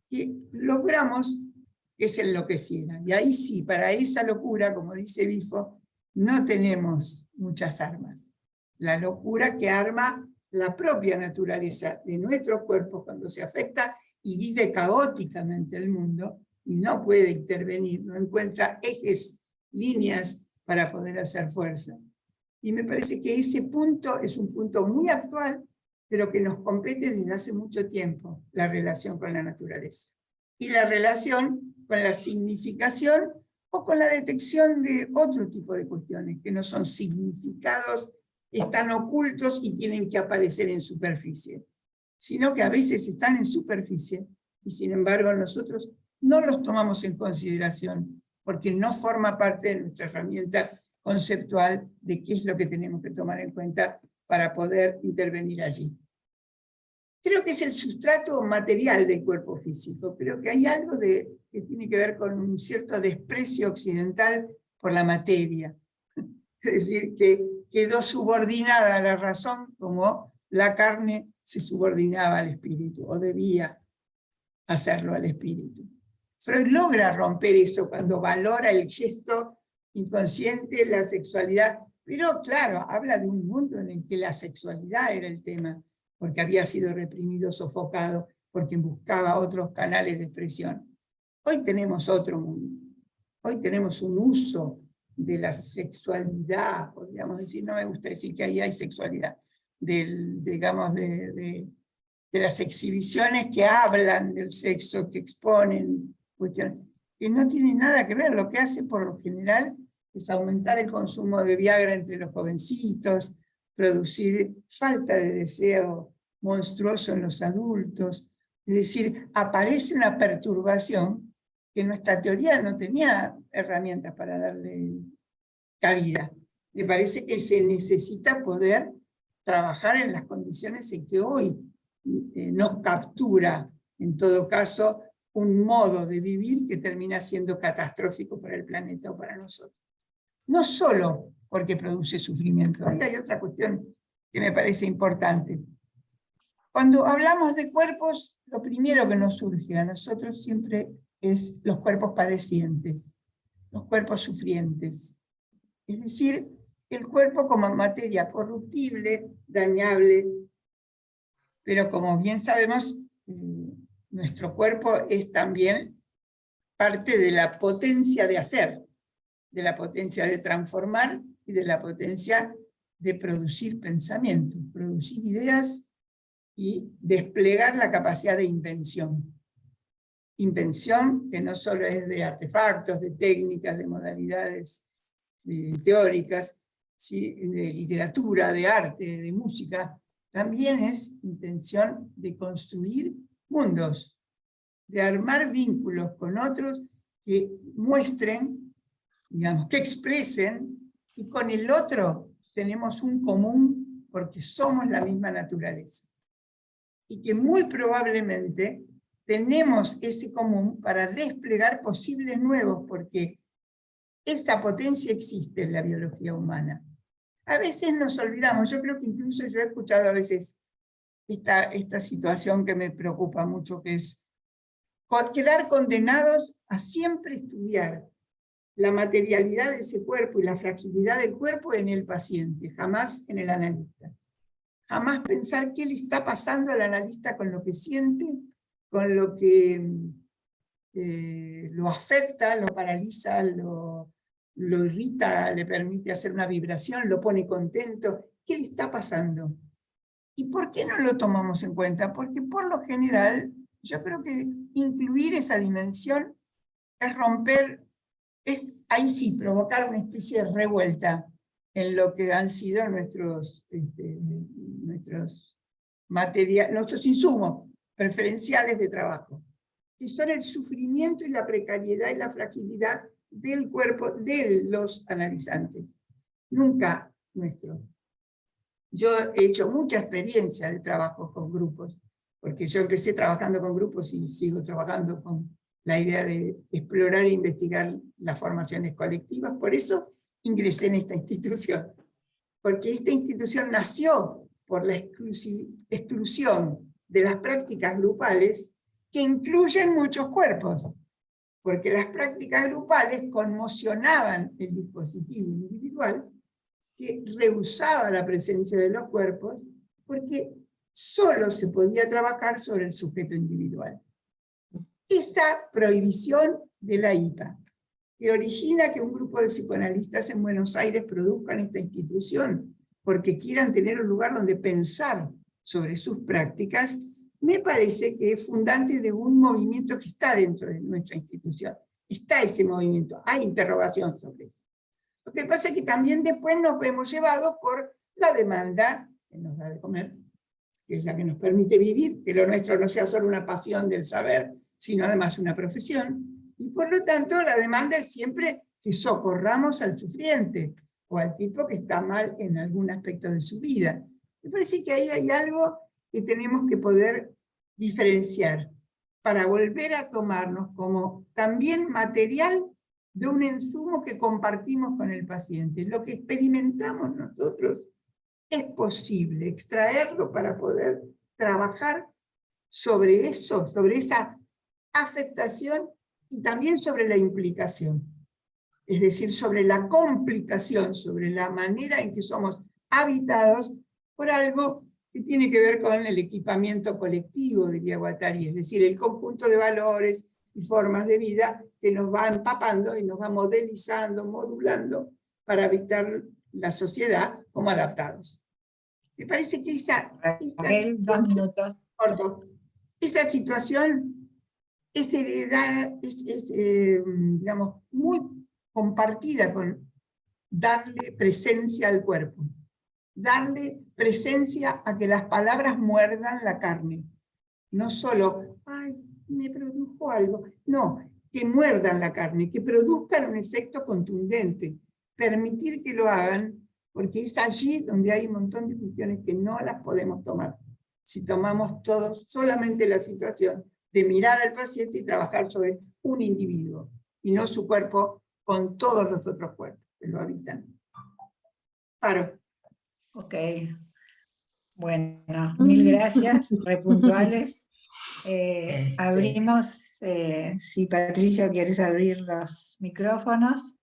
que logramos que se enloquecieran. Y ahí sí, para esa locura, como dice Bifo, no tenemos muchas armas. La locura que arma la propia naturaleza de nuestros cuerpos cuando se afecta y vive caóticamente el mundo y no puede intervenir, no encuentra ejes, líneas para poder hacer fuerza. Y me parece que ese punto es un punto muy actual, pero que nos compete desde hace mucho tiempo, la relación con la naturaleza. Y la relación con la significación o con la detección de otro tipo de cuestiones, que no son significados, están ocultos y tienen que aparecer en superficie, sino que a veces están en superficie y sin embargo nosotros no los tomamos en consideración porque no forma parte de nuestra herramienta conceptual de qué es lo que tenemos que tomar en cuenta para poder intervenir allí. Creo que es el sustrato material del cuerpo físico, creo que hay algo que tiene que ver con un cierto desprecio occidental por la materia. Es decir, que quedó subordinada a la razón como la carne se subordinaba al espíritu, o debía hacerlo al espíritu. Freud logra romper eso cuando valora el gesto inconsciente, la sexualidad, pero claro, habla de un mundo en el que la sexualidad era el tema, porque había sido reprimido, sofocado, porque buscaba otros canales de expresión. Hoy tenemos otro mundo, hoy tenemos un uso de la sexualidad, podríamos decir, no me gusta decir que ahí hay sexualidad, digamos, de las exhibiciones que hablan del sexo, que exponen cuestiones, que no tienen nada que ver. Lo que hace por lo general es aumentar el consumo de Viagra entre los jovencitos, producir falta de deseo monstruoso en los adultos, es decir, aparece una perturbación que nuestra teoría no tenía herramientas para darle cabida. Me parece que se necesita poder trabajar en las condiciones en que hoy nos captura, en todo caso, un modo de vivir que termina siendo catastrófico para el planeta o para nosotros. No solo porque produce sufrimiento, ahí hay otra cuestión que me parece importante. Cuando hablamos de cuerpos, lo primero que nos surge a nosotros siempre es los cuerpos padecientes, los cuerpos sufrientes. Es decir, el cuerpo como materia corruptible, dañable, pero como bien sabemos, nuestro cuerpo es también parte de la potencia de hacer, de la potencia de transformar y de la potencia de producir pensamientos, producir ideas y desplegar la capacidad de invención. Invención que no solo es de artefactos, de técnicas, de modalidades teóricas, ¿sí? De literatura, de arte, de música, también es intención de construir mundos, de armar vínculos con otros que muestren, digamos, que expresen, y con el otro tenemos un común porque somos la misma naturaleza. Y que muy probablemente tenemos ese común para desplegar posibles nuevos, porque esa potencia existe en la biología humana. A veces nos olvidamos, yo creo que incluso yo he escuchado a veces esta situación que me preocupa mucho, que es quedar condenados a siempre estudiar la materialidad de ese cuerpo y la fragilidad del cuerpo en el paciente, jamás en el analista. Jamás pensar qué le está pasando al analista con lo que siente, con lo que lo afecta, lo paraliza, lo irrita, le permite hacer una vibración, lo pone contento. ¿Qué le está pasando? ¿Y por qué no lo tomamos en cuenta? Porque por lo general, yo creo que incluir esa dimensión es romper, es ahí sí provocar una especie de revuelta en lo que han sido nuestros insumos preferenciales de trabajo, que son el sufrimiento y la precariedad y la fragilidad del cuerpo de los analizantes, nunca nuestro. Yo he hecho mucha experiencia de trabajo con grupos, porque yo empecé trabajando con grupos y sigo trabajando con la idea de explorar e investigar las formaciones colectivas. Por eso ingresé en esta institución, porque esta institución nació por la exclusión de las prácticas grupales que incluyen muchos cuerpos, porque las prácticas grupales conmocionaban el dispositivo individual, que rehusaba la presencia de los cuerpos, porque solo se podía trabajar sobre el sujeto individual. Esa prohibición de la IPA, que origina que un grupo de psicoanalistas en Buenos Aires produzcan esta institución, porque quieran tener un lugar donde pensar sobre sus prácticas, me parece que es fundante de un movimiento que está dentro de nuestra institución. Está ese movimiento, hay interrogación sobre eso. Lo que pasa es que también después nos vemos llevados por la demanda que nos da de comer, que es la que nos permite vivir, que lo nuestro no sea solo una pasión del saber, sino además una profesión, y por lo tanto la demanda es siempre que socorramos al sufriente, o al tipo que está mal en algún aspecto de su vida. Me parece que ahí hay algo que tenemos que poder diferenciar, para volver a tomarnos como también material de un insumo que compartimos con el paciente. Lo que experimentamos nosotros es posible extraerlo para poder trabajar sobre eso, sobre esa aceptación y también sobre la implicación. Es decir, sobre la complicación, sobre la manera en que somos habitados por algo que tiene que ver con el equipamiento colectivo, diría Guattari, es decir, el conjunto de valores y formas de vida que nos va empapando y nos va modelizando, modulando para habitar la sociedad como adaptados. Me parece que esa situación es heredada, digamos, muy compartida con darle presencia al cuerpo, darle presencia a que las palabras muerdan la carne. No solo, ay, me produjo algo. No, que muerdan la carne, que produzcan un efecto contundente. Permitir que lo hagan, porque es allí donde hay un montón de cuestiones que no las podemos tomar. Si tomamos todos solamente la situación de mirar al paciente y trabajar sobre un individuo, y no su cuerpo con todos los otros cuerpos que lo habitan. Paro. Ok. Bueno, mil gracias, repuntuales. Abrimos, si Patricio quieres abrir los micrófonos.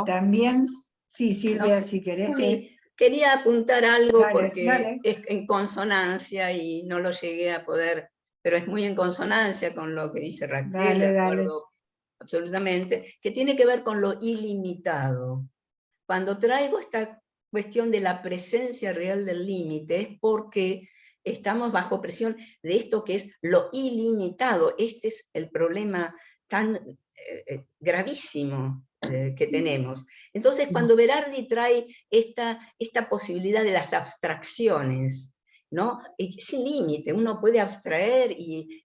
También, sí, Silvia, No, si querés. sí, quería apuntar algo Dale, porque dale. es en consonancia y no lo llegué a poder, pero es muy en consonancia con lo que dice Raquel, de Dale, dale. acuerdo absolutamente, que tiene que ver con lo ilimitado. Cuando traigo esta cuestión de la presencia real del límite es porque estamos bajo presión de esto que es lo ilimitado. Este es el problema tan gravísimo que tenemos. Entonces, cuando Berardi trae esta posibilidad de las abstracciones, ¿no? Sin límite, uno puede abstraer y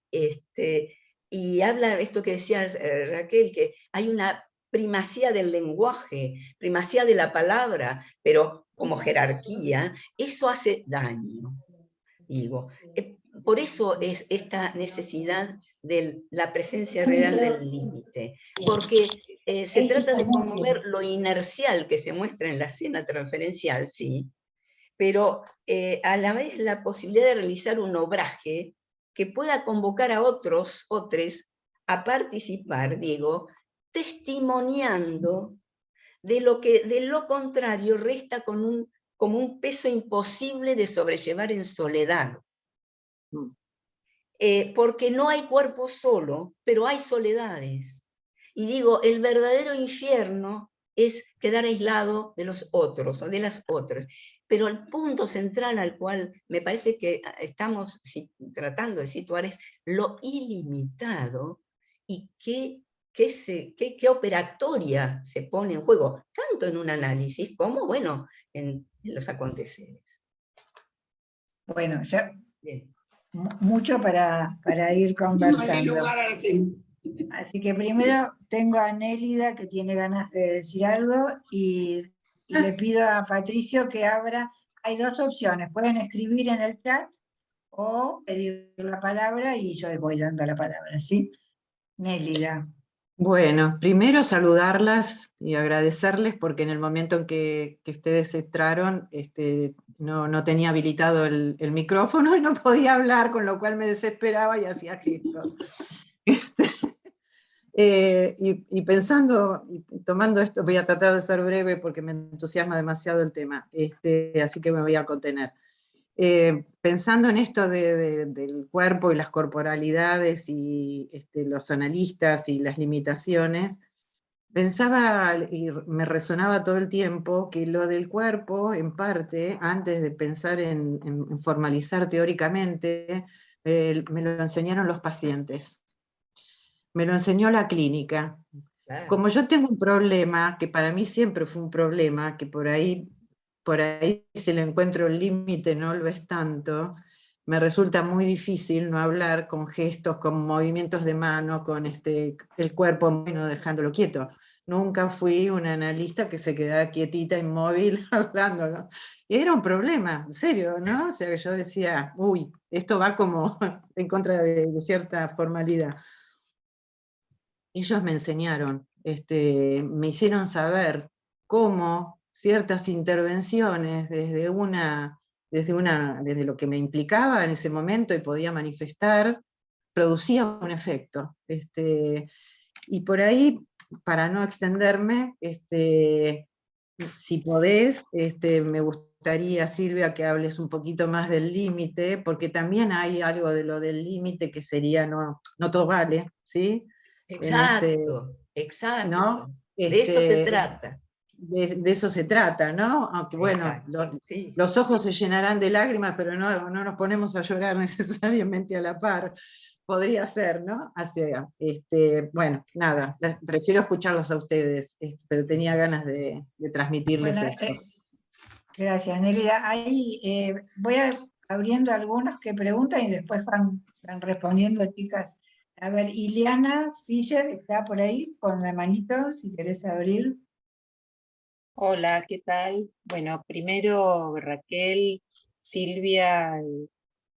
habla de esto que decía Raquel, que hay una primacía del lenguaje, primacía de la palabra, pero como jerarquía, eso hace daño, digo. Por eso es esta necesidad de la presencia real del límite, porque se trata de conmover lo inercial que se muestra en la escena transferencial, sí, pero a la vez la posibilidad de realizar un obraje que pueda convocar a otros a participar, digo, testimoniando de lo que de lo contrario resta como un peso imposible de sobrellevar en soledad. Porque no hay cuerpo solo, pero hay soledades. Y digo, el verdadero infierno es quedar aislado de los otros o de las otras. Pero el punto central al cual me parece que estamos tratando de situar es lo ilimitado y qué operatoria se pone en juego, tanto en un análisis como, bueno, en los aconteceres. Bueno, ya Bien. mucho para ir conversando. Así que primero tengo a Nélida que tiene ganas de decir algo y le pido a Patricio que abra. Hay dos opciones, pueden escribir en el chat o pedir la palabra y yo les voy dando la palabra, ¿sí? Nélida. Bueno, primero saludarlas y agradecerles porque en el momento en que ustedes entraron no tenía habilitado el micrófono y no podía hablar, con lo cual me desesperaba y hacía gestos. Y pensando, y tomando esto, voy a tratar de ser breve porque me entusiasma demasiado el tema, así que me voy a contener. Pensando en esto del cuerpo y las corporalidades y los analistas y las limitaciones, pensaba y me resonaba todo el tiempo que lo del cuerpo, en parte, antes de pensar en formalizar teóricamente, me lo enseñaron los pacientes. Me lo enseñó la clínica. Claro. Como yo tengo un problema, que para mí siempre fue un problema, que por ahí si le encuentro el límite no lo es tanto, me resulta muy difícil no hablar con gestos, con movimientos de mano, con el cuerpo bueno, dejándolo quieto. Nunca fui una analista que se quedaba quietita, inmóvil, hablando, ¿no? Y era un problema, en serio, ¿no? O sea, que yo decía, uy, esto va como en contra de cierta formalidad. Ellos me enseñaron, me hicieron saber cómo ciertas intervenciones desde lo que me implicaba en ese momento y podía manifestar, producía un efecto. Y por ahí, para no extenderme, si podés, me gustaría, Silvia, que hables un poquito más del límite, porque también hay algo de lo del límite que sería no todo vale, ¿sí? Exacto, exacto. ¿No? De eso se trata. De eso se trata, ¿no? Aunque bueno, Sí, los sí. ojos se llenarán de lágrimas, pero no nos ponemos a llorar necesariamente a la par. Podría ser, ¿no? Bueno, nada, prefiero escucharlos a ustedes, pero tenía ganas de transmitirles Bueno, esto. gracias, Nélida. Ahí voy abriendo algunos que preguntan y después van respondiendo, chicas. A ver, Ileana Fischer está por ahí con la manito, si querés abrir. Hola, ¿qué tal? Bueno, primero Raquel, Silvia,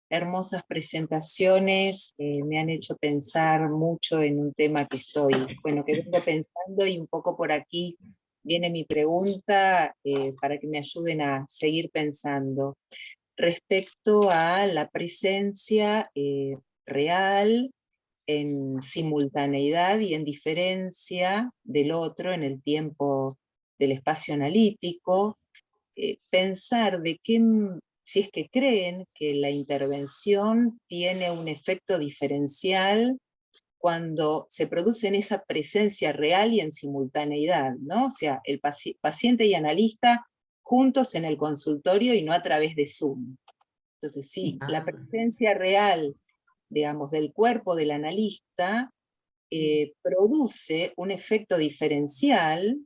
hermosas presentaciones, me han hecho pensar mucho en un tema que vengo pensando y un poco por aquí viene mi pregunta para que me ayuden a seguir pensando. Respecto a la presencia real en simultaneidad y en diferencia del otro en el tiempo del espacio analítico, pensar de qué, si es que creen que la intervención tiene un efecto diferencial cuando se produce en esa presencia real y en simultaneidad, ¿no? O sea, el paciente y analista juntos en el consultorio y no a través de Zoom. Entonces, sí, la presencia real, digamos, del cuerpo del analista produce un efecto diferencial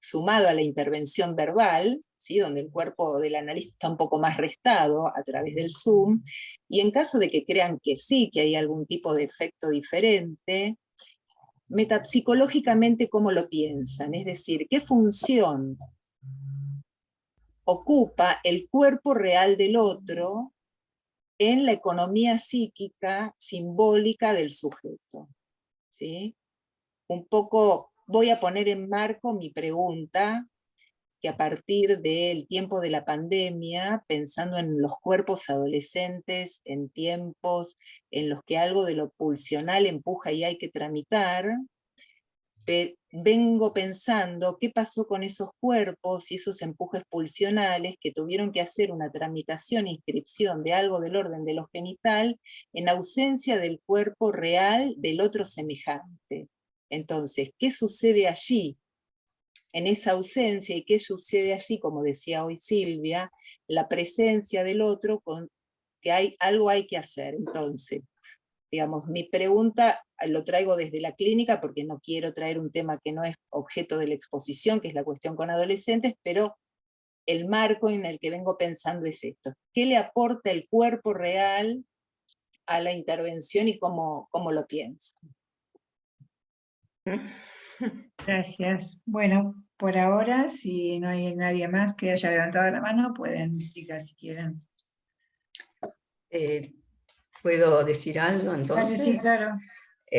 sumado a la intervención verbal, ¿sí? Donde el cuerpo del analista está un poco más restado a través del Zoom, y en caso de que crean que sí, que hay algún tipo de efecto diferente, metapsicológicamente, ¿cómo lo piensan? Es decir, ¿qué función ocupa el cuerpo real del otro en la economía psíquica simbólica del sujeto? ¿Sí? Un poco voy a poner en marco mi pregunta, que a partir del tiempo de la pandemia, pensando en los cuerpos adolescentes, en tiempos en los que algo de lo pulsional empuja y hay que tramitar, vengo pensando qué pasó con esos cuerpos y esos empujes pulsionales que tuvieron que hacer una tramitación e inscripción de algo del orden de lo genital en ausencia del cuerpo real del otro semejante. Entonces, ¿qué sucede allí en esa ausencia y qué sucede allí, como decía hoy Silvia, la presencia del otro con que algo hay que hacer? Entonces, digamos, mi pregunta lo traigo desde la clínica porque no quiero traer un tema que no es objeto de la exposición, que es la cuestión con adolescentes, pero el marco en el que vengo pensando es esto. ¿Qué le aporta el cuerpo real a la intervención y cómo lo piensa? Gracias. Bueno, por ahora, si no hay nadie más que haya levantado la mano, pueden explicar si quieren. ¿Puedo decir algo entonces? Vale, sí, claro.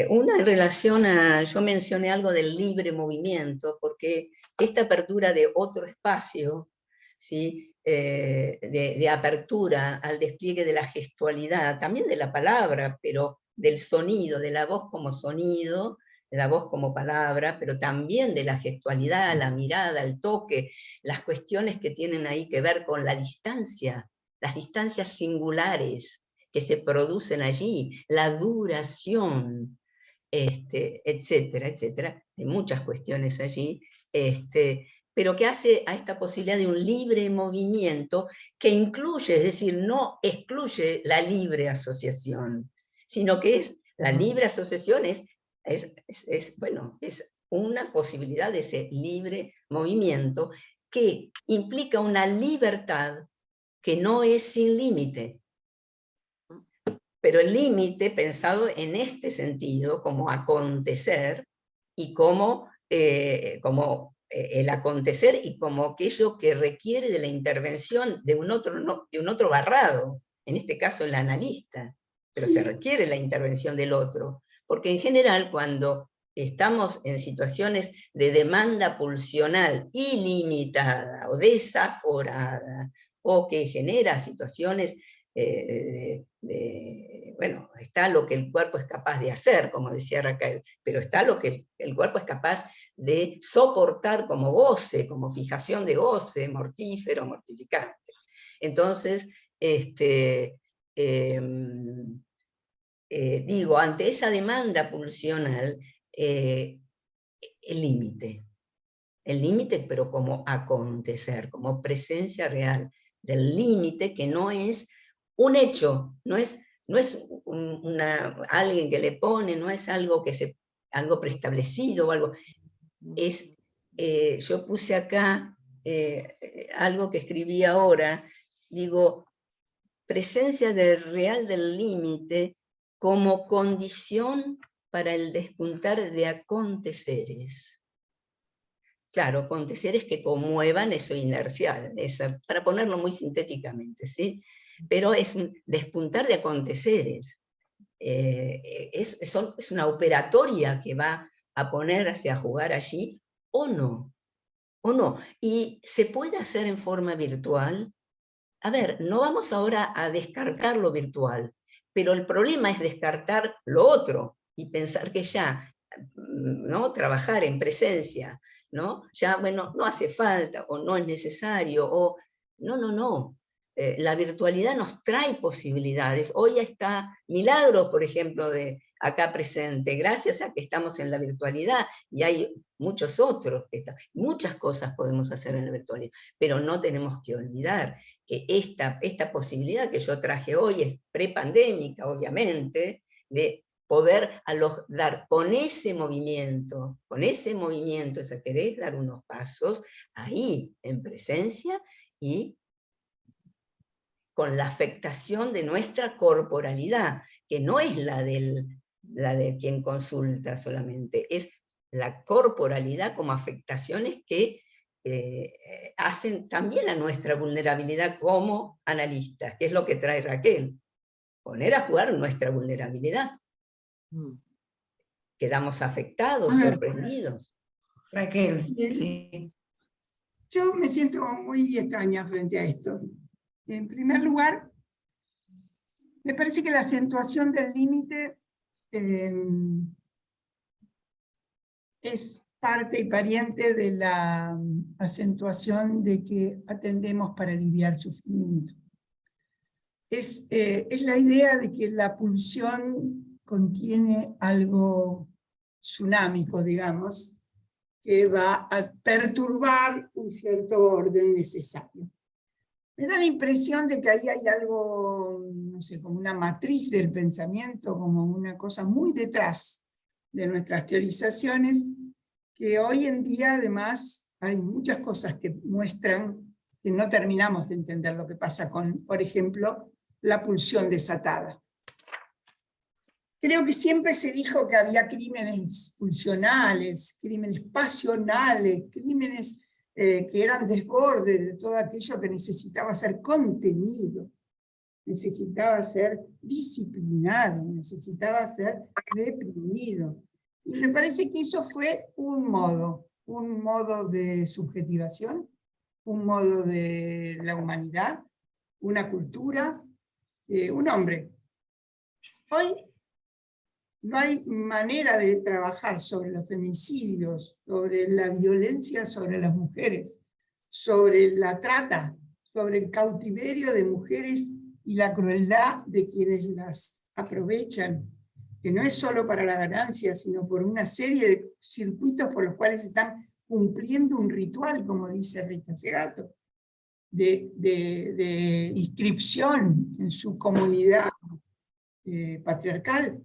Una en relación a, yo mencioné algo del libre movimiento, porque esta apertura de otro espacio, ¿sí? De apertura al despliegue de la gestualidad, también de la palabra, pero del sonido, de la voz como sonido, de la voz como palabra, pero también de la gestualidad, la mirada, el toque, las cuestiones que tienen ahí que ver con la distancia, las distancias singulares que se producen allí, la duración, etcétera, etcétera. Hay muchas cuestiones allí, pero que hace a esta posibilidad de un libre movimiento que incluye, es decir, no excluye la libre asociación, sino que es, la libre asociación es una posibilidad de ese libre movimiento que implica una libertad que no es sin límite. Pero el límite pensado en este sentido, como acontecer, y como el acontecer y como aquello que requiere de la intervención de un otro barrado, en este caso el analista, pero se requiere la intervención del otro, porque en general cuando estamos en situaciones de demanda pulsional ilimitada o desaforada, o que genera situaciones bueno, está lo que el cuerpo es capaz de hacer, como decía Raquel, pero está lo que el cuerpo es capaz de soportar como goce, como fijación de goce, mortífero, mortificante. Entonces, digo, ante esa demanda pulsional, el límite, pero como acontecer, como presencia real del límite, que no es un hecho, no es alguien que le pone, no es algo algo preestablecido o algo. Yo puse acá algo que escribí ahora, digo, presencia real del límite como condición para el despuntar de aconteceres. Claro, aconteceres que conmuevan eso inercial, para ponerlo muy sintéticamente, ¿sí? Pero es un despuntar de aconteceres. Es una operatoria que va a ponerse a jugar allí o no, o no. Y se puede hacer en forma virtual. A ver, no vamos ahora a descartar lo virtual, pero el problema es descartar lo otro y pensar que ya, ¿no?, trabajar en presencia, ¿no?, ya, bueno, no hace falta, o no es necesario, o no. La virtualidad nos trae posibilidades. Hoy está Milagros, por ejemplo, de acá presente, gracias a que estamos en la virtualidad, y hay muchos otros, muchas cosas podemos hacer en la virtualidad, pero no tenemos que olvidar que esta posibilidad que yo traje hoy es prepandémica, obviamente, de poder dar con ese movimiento, si querés dar unos pasos, ahí, en presencia, y con la afectación de nuestra corporalidad, que no es la de quien consulta solamente, es la corporalidad como afectaciones que hacen también a nuestra vulnerabilidad como analistas, que es lo que trae Raquel, poner a jugar nuestra vulnerabilidad. Quedamos afectados, sorprendidos. Raquel, sí. Yo me siento muy extraña frente a esto. En primer lugar, me parece que la acentuación del límite es parte y pariente de la acentuación de que atendemos para aliviar sufrimiento. Es la idea de que la pulsión contiene algo tsunámico, digamos, que va a perturbar un cierto orden necesario. Me da la impresión de que ahí hay algo, no sé, como una matriz del pensamiento, como una cosa muy detrás de nuestras teorizaciones, que hoy en día además hay muchas cosas que muestran que no terminamos de entender lo que pasa con, por ejemplo, la pulsión desatada. Creo que siempre se dijo que había crímenes pulsionales, crímenes pasionales, crímenes que eran desbordes de todo aquello que necesitaba ser contenido, necesitaba ser disciplinado, necesitaba ser reprimido. Y me parece que eso fue un modo de subjetivación, un modo de la humanidad, una cultura, un hombre. Hoy no hay manera de trabajar sobre los femicidios, sobre la violencia sobre las mujeres, sobre la trata, sobre el cautiverio de mujeres y la crueldad de quienes las aprovechan, que no es solo para la ganancia, sino por una serie de circuitos por los cuales están cumpliendo un ritual, como dice Rita Segato, de inscripción en su comunidad patriarcal.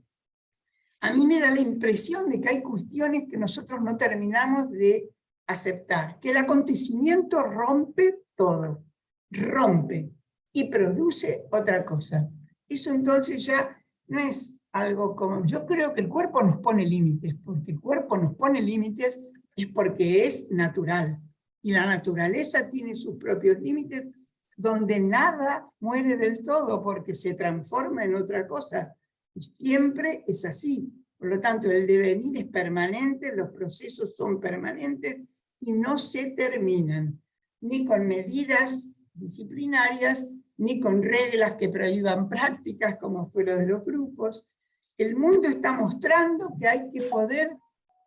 A mí me da la impresión de que hay cuestiones que nosotros no terminamos de aceptar, que el acontecimiento rompe todo, rompe y produce otra cosa. Eso entonces ya no es algo como... Yo creo que el cuerpo nos pone límites, porque el cuerpo nos pone límites es porque es natural, y la naturaleza tiene sus propios límites, donde nada muere del todo, porque se transforma en otra cosa. Y siempre es así. Por lo tanto, el devenir es permanente, los procesos son permanentes y no se terminan, ni con medidas disciplinarias, ni con reglas que prohíban prácticas como fue lo de los grupos. El mundo está mostrando que hay que poder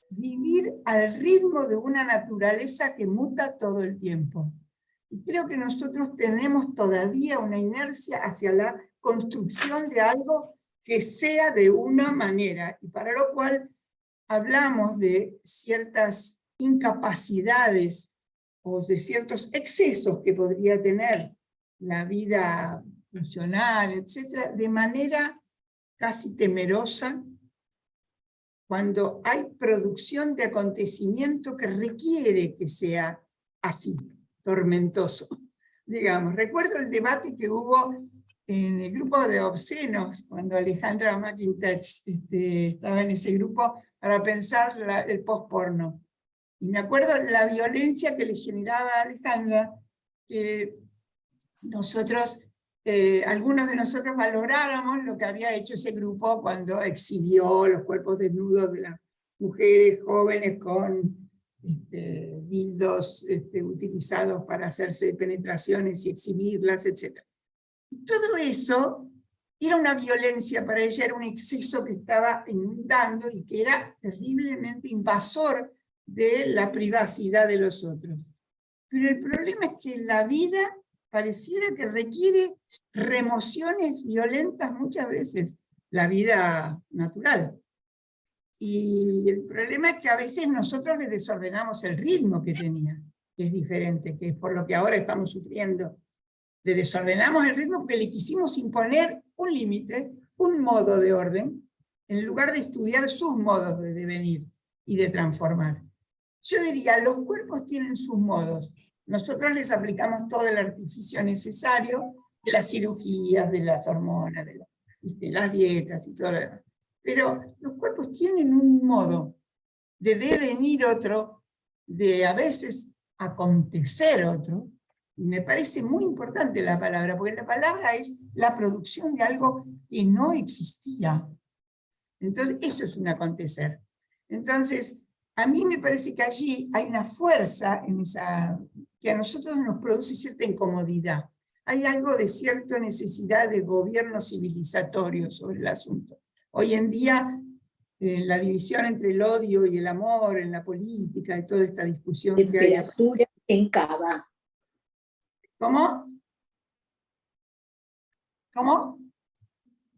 vivir al ritmo de una naturaleza que muta todo el tiempo. Y creo que nosotros tenemos todavía una inercia hacia la construcción de algo que sea de una manera, y para lo cual hablamos de ciertas incapacidades o de ciertos excesos que podría tener la vida funcional, etc., de manera casi temerosa, cuando hay producción de acontecimiento que requiere que sea así, tormentoso. Digamos, recuerdo el debate que hubo en el grupo de obscenos, cuando Alejandra McIntosh estaba en ese grupo para pensar el post-porno. Y me acuerdo la violencia que le generaba a Alejandra, que nosotros, algunos de nosotros valoráramos lo que había hecho ese grupo cuando exhibió los cuerpos desnudos de las mujeres jóvenes con dildos utilizados para hacerse penetraciones y exhibirlas, etc. Y todo eso era una violencia para ella, era un exceso que estaba inundando y que era terriblemente invasor de la privacidad de los otros. Pero el problema es que la vida pareciera que requiere remociones violentas muchas veces, la vida natural. Y el problema es que a veces nosotros le desordenamos el ritmo que tenía, que es diferente, que es por lo que ahora estamos sufriendo. Le desordenamos el ritmo porque le quisimos imponer un límite, un modo de orden, en lugar de estudiar sus modos de devenir y de transformar. Yo diría, los cuerpos tienen sus modos. Nosotros les aplicamos todo el artificio necesario de las cirugías, de las hormonas, de las dietas y todo lo demás. Pero los cuerpos tienen un modo de devenir otro, de a veces acontecer otro, y me parece muy importante la palabra, porque la palabra es la producción de algo que no existía. Entonces, esto es un acontecer. Entonces, a mí me parece que allí hay una fuerza en esa, que a nosotros nos produce cierta incomodidad. Hay algo de cierta necesidad de gobierno civilizatorio sobre el asunto. Hoy en día, la división entre el odio y el amor en la política y toda esta discusión que hay. Temperatura en Cava. ¿Cómo? ¿Cómo?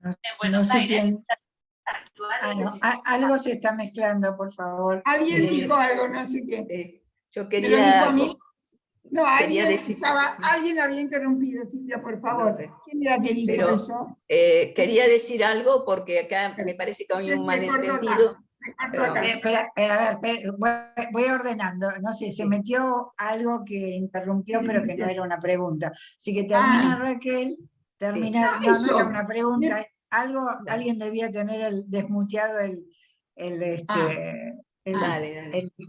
En Buenos Aires. Algo se está mezclando, por favor. Alguien dijo algo, no sé qué. Yo ¿Me lo dijo a mí? No, quería decir, alguien había interrumpido, Silvia, por favor. No sé. ¿Quién era que dijo eso? Quería decir algo porque acá me parece que hay un malentendido. Voy ordenando. No sé, se metió algo que interrumpió, pero que no era una pregunta. Así que termina Raquel, termina, no era una pregunta. Alguien debía tener desmuteado el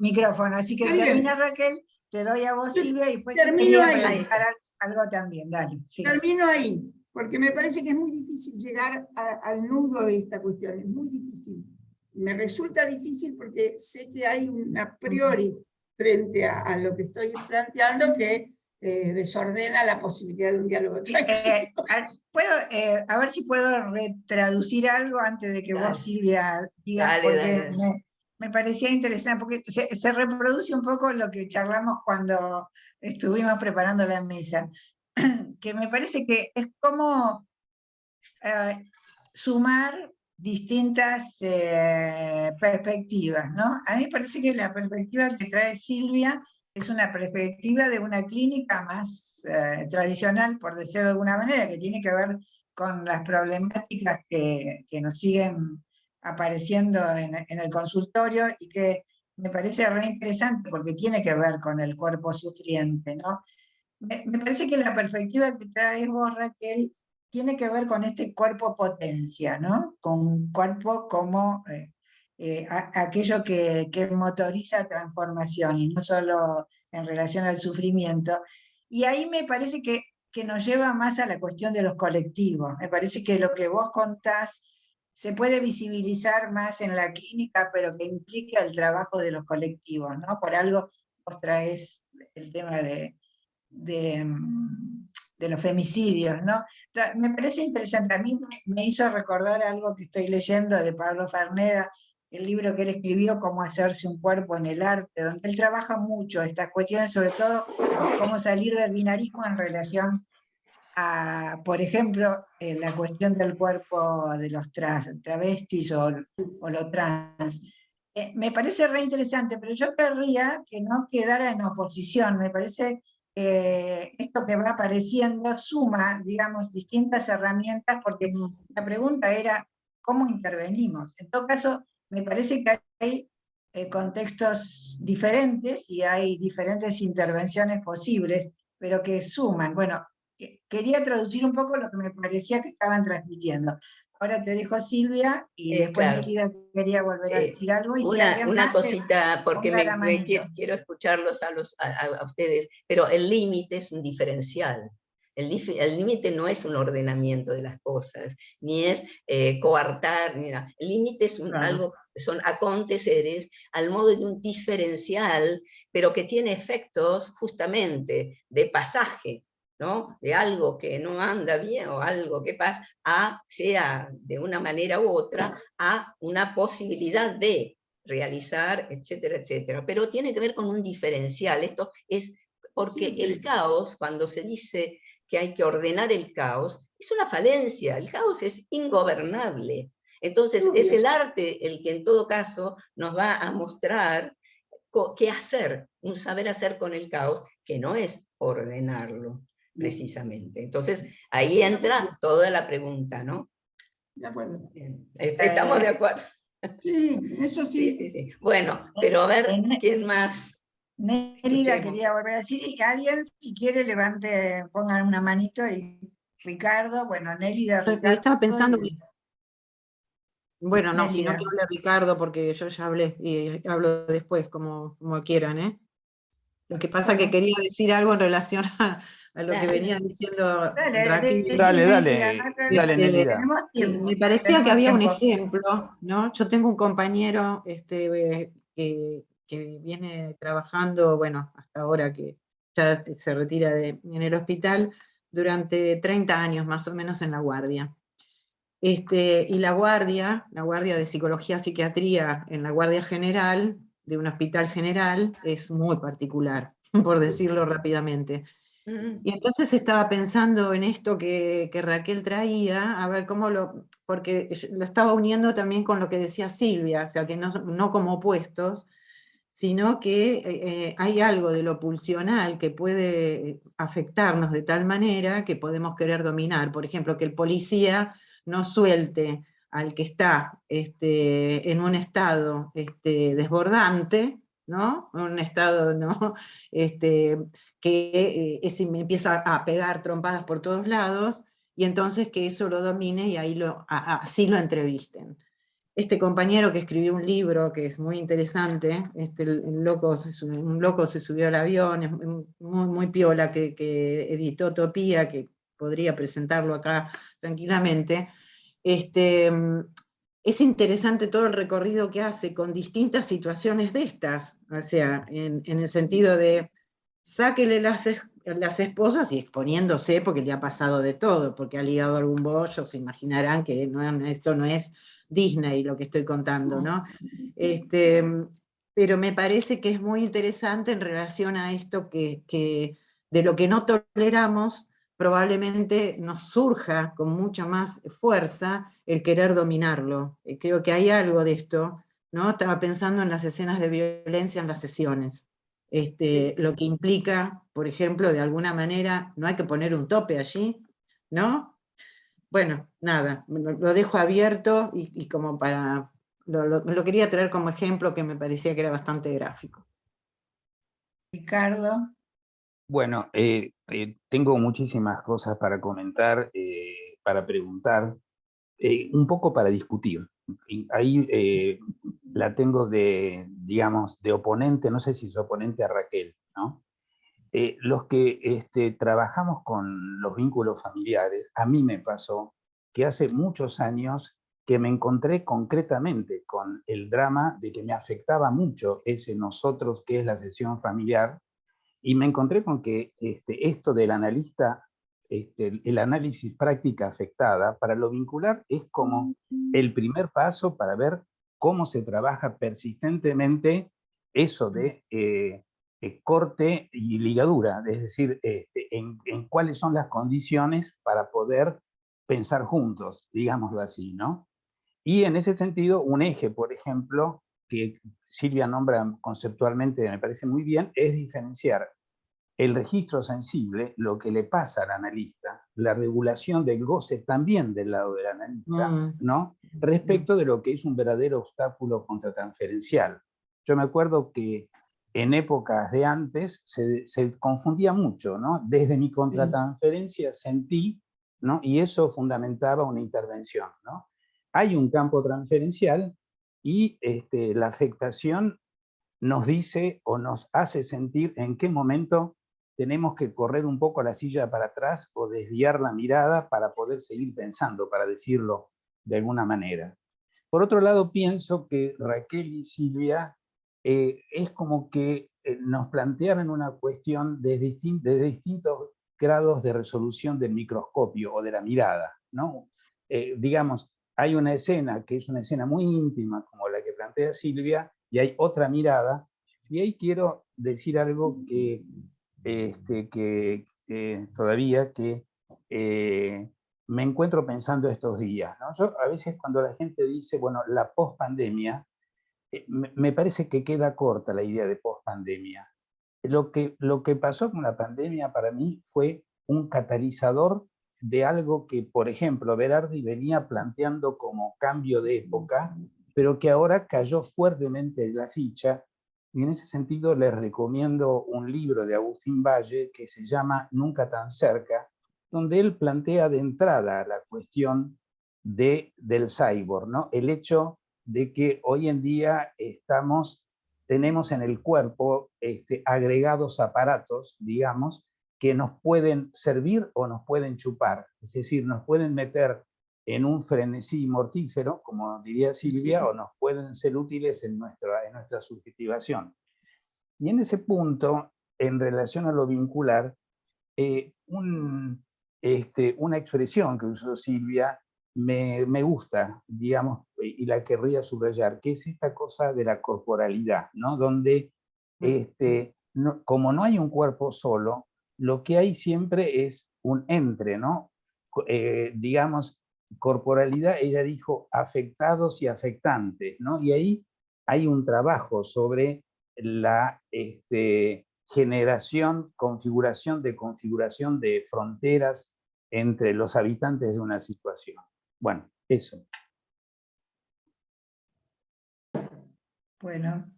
micrófono. Así que termina Raquel, te doy a vos, Silvia, y después termino ahí. preguntar algo también. Dale, sí. Termino ahí, porque me parece que es muy difícil llegar al nudo de esta cuestión. Es muy difícil. Me resulta difícil porque sé que hay un a priori frente a lo que estoy planteando que desordena la posibilidad de un diálogo tranquilo. A ver si puedo retraducir algo antes de que vos, Silvia, digas, porque me parecía interesante, porque se reproduce un poco lo que charlamos cuando estuvimos preparando la mesa, que me parece que es como sumar distintas perspectivas, ¿no? A mí me parece que la perspectiva que trae Silvia es una perspectiva de una clínica más tradicional, por decirlo de alguna manera, que tiene que ver con las problemáticas que nos siguen apareciendo en el consultorio y que me parece re interesante porque tiene que ver con el cuerpo sufriente, ¿no? Me parece que la perspectiva que traes vos, Raquel, tiene que ver con este cuerpo potencia, ¿no? Con un cuerpo como aquello que motoriza transformación y no solo en relación al sufrimiento. Y ahí me parece que nos lleva más a la cuestión de los colectivos. Me parece que lo que vos contás se puede visibilizar más en la clínica, pero que implica el trabajo de los colectivos, ¿no? Por algo vos traes el tema de los femicidios, ¿no? O sea, me parece interesante. A mí me hizo recordar algo que estoy leyendo de Pablo Ferneda, el libro que él escribió, Cómo hacerse un cuerpo en el arte, donde él trabaja mucho estas cuestiones, sobre todo cómo salir del binarismo en relación a, por ejemplo, la cuestión del cuerpo de los travestis o lo trans. Me parece re interesante, pero yo querría que no quedara en oposición. Me parece esto que va apareciendo suma, digamos, distintas herramientas, porque la pregunta era, ¿cómo intervenimos? En todo caso, me parece que hay contextos diferentes y hay diferentes intervenciones posibles, pero que suman. Bueno, quería traducir un poco lo que me parecía que estaban transmitiendo. Ahora te dejo, Silvia, y después Mérida quería volver a decir algo. Y una cosita, porque quiero escucharlos a ustedes, pero el límite es un diferencial. El límite no es un ordenamiento de las cosas, ni es coartar, ni nada. El límite es algo son aconteceres al modo de un diferencial, pero que tiene efectos justamente de pasaje, ¿no? De algo que no anda bien o algo que pasa, sea de una manera u otra, a una posibilidad de realizar, etcétera, etcétera. Pero tiene que ver con un diferencial. Esto es porque Sí, el caos, cuando se dice que hay que ordenar el caos, es una falencia. El caos es ingobernable. Entonces, es el arte el que en todo caso nos va a mostrar qué hacer, un saber hacer con el caos, que no es ordenarlo, precisamente. Entonces, ahí entra toda la pregunta, ¿no? de acuerdo. Estamos de acuerdo. Sí, eso Sí, sí. sí, sí. Bueno, pero a ver, ¿quién más? Nélida Escuchemos. quería volver a decir, y alguien si quiere levante, pongan una manito, y Ricardo, bueno, Nélida, Ricardo. Estaba pensando, y bueno, no, si no Nélida. que hable Ricardo, porque yo ya hablé y hablo después, como quieran, ¿eh? Lo que pasa es que Bueno, quería decir algo en relación a lo que Dale. venía diciendo dale, Raquel. decí Dale, Nélida, no hay dale, problema, dale, Nélida. tenemos tiempo, Me parecía que tenemos había un tiempo. ejemplo, ¿no? Yo tengo un compañero que viene trabajando, bueno, hasta ahora que ya se retira en el hospital, durante 30 años más o menos en la guardia. Y la guardia de psicología, psiquiatría en la guardia general, de un hospital general, es muy particular, por decirlo rápidamente. Y entonces estaba pensando en esto que Raquel traía, a ver porque lo estaba uniendo también con lo que decía Silvia, o sea, que no como opuestos, sino que hay algo de lo pulsional que puede afectarnos de tal manera que podemos querer dominar. Por ejemplo, que el policía no suelte al que está en un estado desbordante, ¿no? Un estado, ¿no? Que me empieza a pegar trompadas por todos lados, y entonces que eso lo domine y ahí así lo entrevisten. Este compañero que escribió un libro que es muy interesante, un loco se subió al avión, es muy, muy piola, que editó Utopía, que podría presentarlo acá tranquilamente. Es interesante todo el recorrido que hace con distintas situaciones de estas, o sea, en el sentido de sáquele las esposas y exponiéndose porque le ha pasado de todo, porque ha ligado algún bollo, se imaginarán que esto no es Disney lo que estoy contando, ¿no? Pero me parece que es muy interesante en relación a esto que de lo que no toleramos probablemente nos surja con mucha más fuerza el querer dominarlo. Creo que hay algo de esto, ¿no? Estaba pensando en las escenas de violencia en las sesiones. Sí. Lo que implica, por ejemplo, de alguna manera, no hay que poner un tope allí, ¿no? Bueno, nada, lo dejo abierto y como lo quería traer como ejemplo que me parecía que era bastante gráfico. Ricardo. Bueno, tengo muchísimas cosas para comentar, para preguntar, un poco para discutir. Y ahí la tengo digamos, de oponente, no sé si es oponente a Raquel, ¿no? Los que trabajamos con los vínculos familiares, a mí me pasó que hace muchos años que me encontré concretamente con el drama de que me afectaba mucho ese nosotros que es la sesión familiar, y me encontré con que esto del analista, el análisis práctica afectada, para lo vincular es como el primer paso para ver cómo se trabaja persistentemente eso de corte y ligadura, es decir, en cuáles son las condiciones para poder pensar juntos, digámoslo así, ¿no? Y en ese sentido, un eje, por ejemplo, que Silvia nombra conceptualmente, me parece muy bien, es diferenciar el registro sensible, lo que le pasa al analista, la regulación del goce también del lado del analista, ¿no? Respecto de lo que es un verdadero obstáculo contratransferencial. Yo me acuerdo que en épocas de antes se confundía mucho, ¿no? Desde mi contratransferencia sentí, ¿no? Y eso fundamentaba una intervención, ¿no? Hay un campo transferencial y la afectación nos dice o nos hace sentir en qué momento tenemos que correr un poco la silla para atrás o desviar la mirada para poder seguir pensando, para decirlo de alguna manera. Por otro lado, pienso que Raquel y Silvia es como que nos plantearon una cuestión de distintos grados de resolución del microscopio o de la mirada, ¿no? Digamos, hay una escena que es una escena muy íntima, como la que plantea Silvia, y hay otra mirada, y ahí quiero decir algo que todavía me encuentro pensando estos días, ¿no? Yo a veces cuando la gente dice, bueno, la pospandemia, me parece que queda corta la idea de pospandemia. Lo que pasó con la pandemia para mí fue un catalizador de algo que, por ejemplo, Berardi venía planteando como cambio de época, pero que ahora cayó fuertemente en la ficha. Y en ese sentido les recomiendo un libro de Agustín Valle que se llama Nunca tan cerca, donde él plantea de entrada la cuestión del cyborg, ¿no? El hecho de que hoy en día tenemos en el cuerpo agregados aparatos, digamos, que nos pueden servir o nos pueden chupar. Es decir, nos pueden meter en un frenesí mortífero, como diría Silvia, sí, o nos pueden ser útiles en nuestra subjetivación. Y en ese punto, en relación a lo vincular, una expresión que usó Silvia me gusta, digamos, y la querría subrayar, que es esta cosa de la corporalidad, ¿no? Donde, como no hay un cuerpo solo, lo que hay siempre es un entre, ¿no? Digamos, corporalidad, ella dijo afectados y afectantes, ¿no? Y ahí hay un trabajo sobre la configuración de fronteras entre los habitantes de una situación. Bueno, eso. Bueno,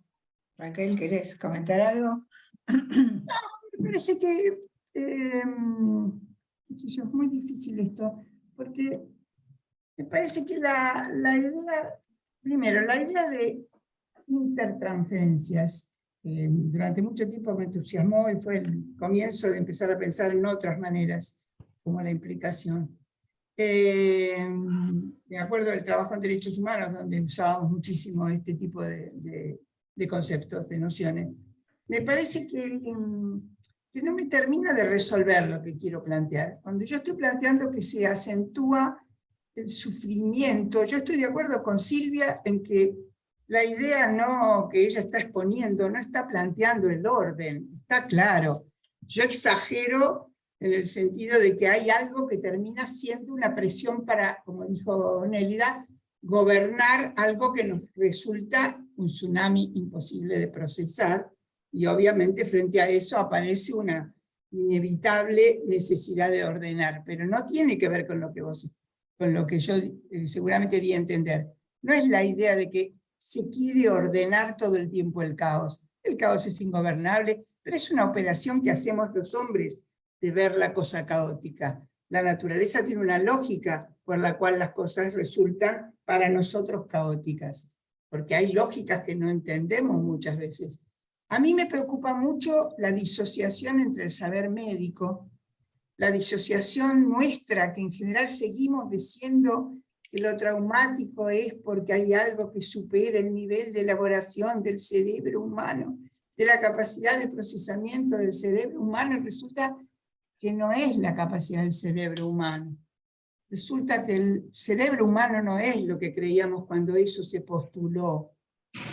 Raquel, ¿querés comentar algo? Me parece que es muy difícil esto, porque me parece que la idea, primero, la idea de intertransferencias, durante mucho tiempo me entusiasmó y fue el comienzo de empezar a pensar en otras maneras, como la implicación. Me acuerdo del trabajo en derechos humanos, donde usábamos muchísimo este tipo de conceptos, de nociones. Me parece que no me termina de resolver lo que quiero plantear. Cuando yo estoy planteando que se acentúa el sufrimiento, yo estoy de acuerdo con Silvia en que la idea que ella está exponiendo no está planteando el orden, está claro. Yo exagero en el sentido de que hay algo que termina siendo una presión para, como dijo Nélida, gobernar algo que nos resulta un tsunami imposible de procesar, y obviamente frente a eso aparece una inevitable necesidad de ordenar, pero no tiene que ver con lo que yo seguramente di a entender. No es la idea de que se quiere ordenar todo el tiempo el caos. El caos es ingobernable, pero es una operación que hacemos los hombres de ver la cosa caótica. La naturaleza tiene una lógica por la cual las cosas resultan para nosotros caóticas, porque hay lógicas que no entendemos muchas veces. A mí me preocupa mucho la disociación entre el saber médico, la disociación nuestra, que en general seguimos diciendo que lo traumático es porque hay algo que supera el nivel de elaboración del cerebro humano, de la capacidad de procesamiento del cerebro humano, y resulta que no es la capacidad del cerebro humano. Resulta que el cerebro humano no es lo que creíamos cuando eso se postuló.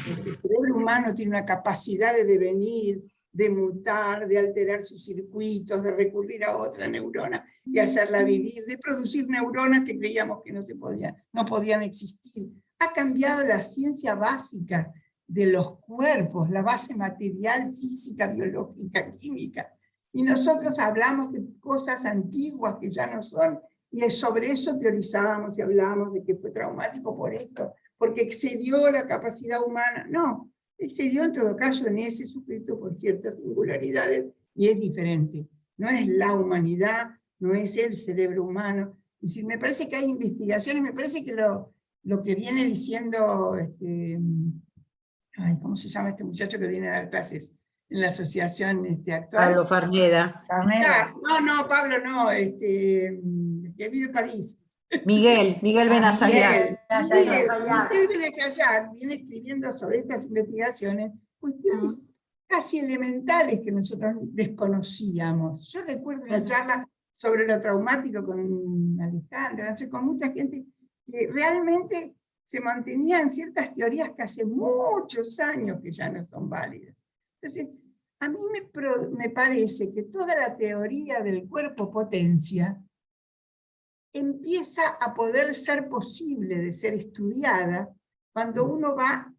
El cerebro humano tiene una capacidad de devenir, de mutar, de alterar sus circuitos, de recurrir a otra neurona y hacerla vivir, de producir neuronas que creíamos que no podían existir. Ha cambiado la ciencia básica de los cuerpos, la base material, física, biológica, química. Y nosotros hablamos de cosas antiguas que ya no son, y sobre eso teorizábamos y hablábamos de que fue traumático por esto, porque excedió la capacidad humana. No, excedió en todo caso en ese sujeto por ciertas singularidades, y es diferente. No es la humanidad, no es el cerebro humano. Es decir, me parece que hay investigaciones, me parece que lo que viene diciendo, ¿cómo se llama este muchacho que viene a dar clases en la asociación actual? Pablo Farneda. No, Pablo no, que vive en París. Miguel Benazayac. Miguel Benazayac viene escribiendo sobre estas investigaciones cuestiones casi elementales que nosotros desconocíamos. Yo recuerdo una charla sobre lo traumático con Alejandra, no sé, con mucha gente, que realmente se mantenían ciertas teorías que hace muchos años que ya no son válidas. Entonces, a mí me parece que toda la teoría del cuerpo potencia empieza a poder ser posible de ser estudiada cuando uno va,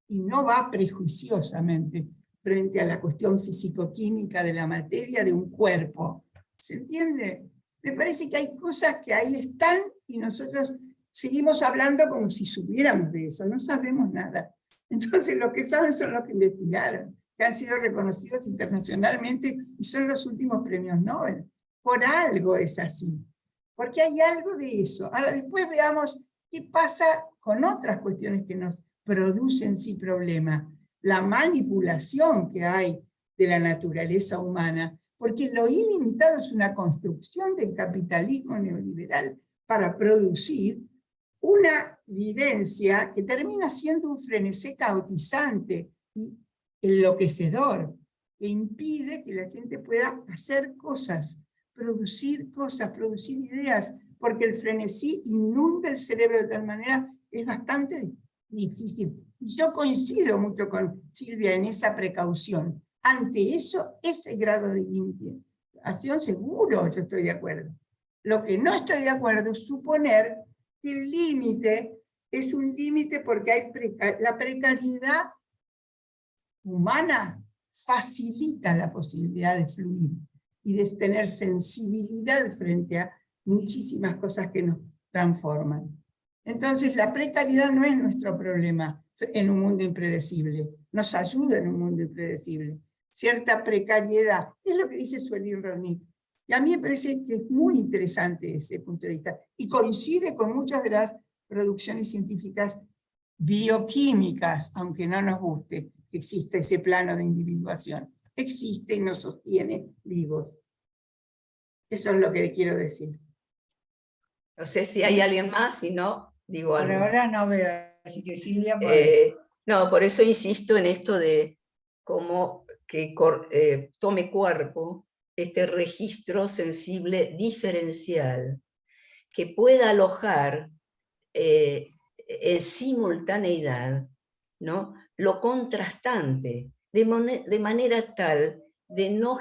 y no va prejuiciosamente, frente a la cuestión físico-química de la materia de un cuerpo. ¿Se entiende? Me parece que hay cosas que ahí están y nosotros seguimos hablando como si supiéramos de eso, no sabemos nada. Entonces los que saben son los que investigaron, que han sido reconocidos internacionalmente y son los últimos premios Nobel. Por algo es así, porque hay algo de eso. Ahora después veamos qué pasa con otras cuestiones que nos producen sí problemas. La manipulación que hay de la naturaleza humana, porque lo ilimitado es una construcción del capitalismo neoliberal para producir una vivencia que termina siendo un frenesí caotizante y enloquecedor, que impide que la gente pueda hacer cosas, producir ideas, porque el frenesí inunda el cerebro de tal manera que es bastante difícil. Yo coincido mucho con Silvia en esa precaución. Ante eso, ese grado de limitación, seguro yo estoy de acuerdo. Lo que no estoy de acuerdo es suponer que el límite es un límite porque hay la precariedad humana facilita la posibilidad de fluir y de tener sensibilidad frente a muchísimas cosas que nos transforman. Entonces la precariedad no es nuestro problema en un mundo impredecible, nos ayuda en un mundo impredecible. Cierta precariedad, es lo que dice Suelín Ronick. Y a mí me parece que es muy interesante ese punto de vista, y coincide con muchas de las producciones científicas bioquímicas, aunque no nos guste que exista ese plano de individuación. Existe y nos sostiene vivos. Eso es lo que quiero decir. No sé si hay alguien más, si no, digo algo. Por ahora no veo, así que Silvia, no, por eso insisto en esto de cómo que tome cuerpo este registro sensible diferencial, que pueda alojar en simultaneidad, ¿no?, lo contrastante, de manera tal de no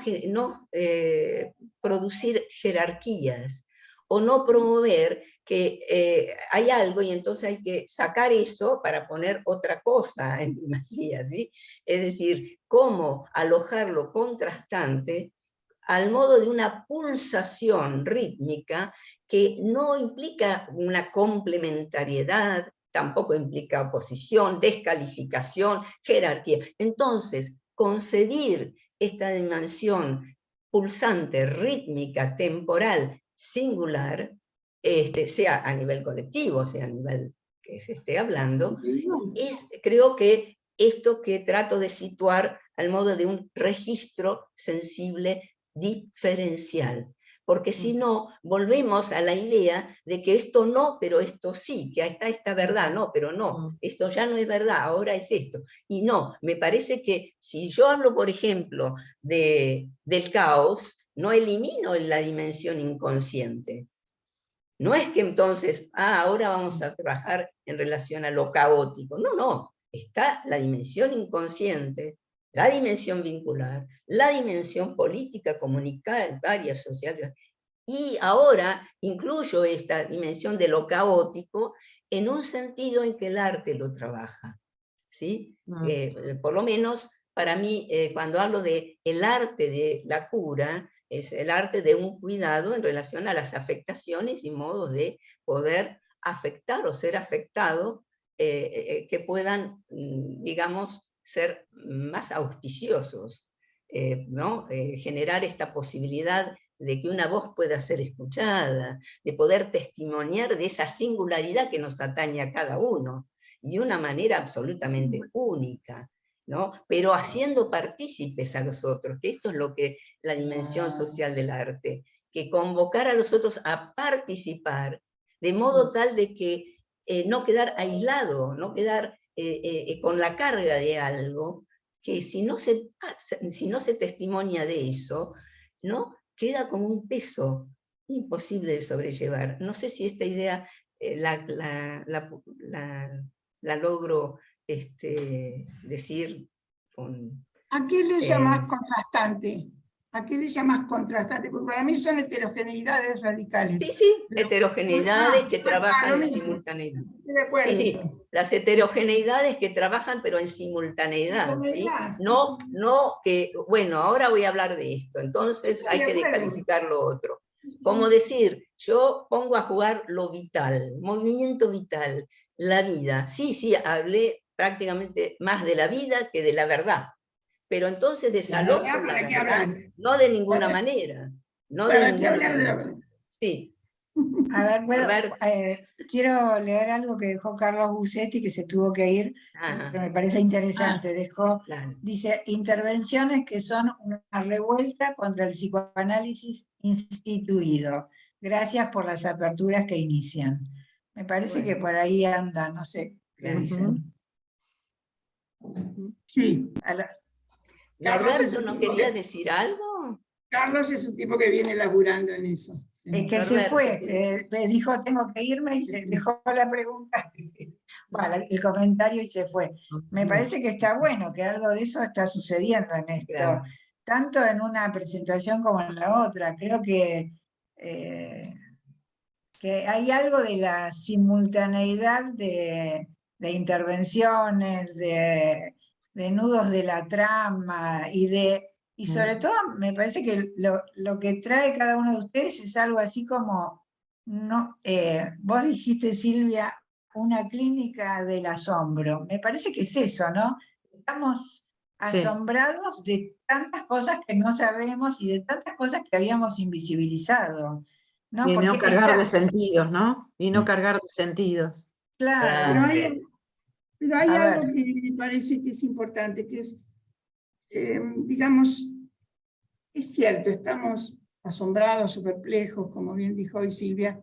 producir jerarquías, o no promover que hay algo y entonces hay que sacar eso para poner otra cosa en primacía, ¿sí? Es decir, cómo alojar lo contrastante al modo de una pulsación rítmica que no implica una complementariedad, tampoco implica oposición, descalificación, jerarquía. Entonces, concebir esta dimensión pulsante, rítmica, temporal, singular, sea a nivel colectivo, sea a nivel que se esté hablando, creo que esto que trato de situar al modo de un registro sensible diferencial, porque si no, volvemos a la idea de que esto no, pero esto sí, que está esta verdad, no, pero no, esto ya no es verdad, ahora es esto. Y no, me parece que si yo hablo, por ejemplo, del caos, no elimino la dimensión inconsciente. No es que entonces, ahora vamos a trabajar en relación a lo caótico. No, no, está la dimensión inconsciente, la dimensión vincular, la dimensión política, comunitaria, social, y ahora incluyo esta dimensión de lo caótico en un sentido en que el arte lo trabaja, ¿sí? Por lo menos para mí, cuando hablo de el arte de la cura, es el arte de un cuidado en relación a las afectaciones y modos de poder afectar o ser afectado, que puedan, digamos, ser más auspiciosos, ¿no? Generar esta posibilidad de que una voz pueda ser escuchada, de poder testimoniar de esa singularidad que nos atañe a cada uno, y de una manera absolutamente única, ¿no? Pero haciendo partícipes a los otros, que esto es lo que la dimensión social del arte, que convocar a los otros a participar de modo tal de que no quedar aislado, no quedar con la carga de algo, que si no se testimonia de eso, ¿no? Queda como un peso imposible de sobrellevar. No sé si esta idea la logro decir con... ¿A qué le llamás contrastante? ¿A qué le llamás contrastante? Porque para mí son heterogeneidades radicales. Sí, sí, heterogeneidades que trabajan en mismo. simultaneidad. Estoy de acuerdo. Sí, sí, las heterogeneidades que trabajan pero en simultaneidad, ¿sí? No, no que, bueno, ahora voy a hablar de esto, entonces hay que descalificar lo otro. Como decir, yo pongo a jugar lo vital, movimiento vital, la vida. Sí, sí, hablé prácticamente más de la vida que de la verdad. Pero entonces desalojo la verdad, no de ninguna manera. No de ninguna manera. Sí. A ver, quiero leer algo que dejó Carlos Busetti, que se tuvo que ir, pero me parece interesante. Dice, intervenciones que son una revuelta contra el psicoanálisis instituido. Gracias por las aperturas que inician. Me parece que por ahí anda, no sé qué dicen. Sí. ¿Norberto no quería decir algo? Carlos es un tipo que viene laburando en eso. Sí. Es que se fue, dijo tengo que irme y se dejó la pregunta, bueno, el comentario y se fue. Me parece que está bueno, que algo de eso está sucediendo en esto, claro. Tanto en una presentación como en la otra. Creo que hay algo de la simultaneidad de intervenciones, de nudos de la trama y sobre todo me parece que lo que trae cada uno de ustedes es algo así como, no, vos dijiste, Silvia, una clínica del asombro. Me parece que es eso, ¿no? Estamos asombrados de tantas cosas que no sabemos y de tantas cosas que habíamos invisibilizado. ¿No? Y no cargar de sentidos, ¿no? Y no cargar de sentidos. Claro. Pero hay algo que me parece que es importante, que es, digamos, es cierto, estamos asombrados, súper perplejos, como bien dijo hoy Silvia,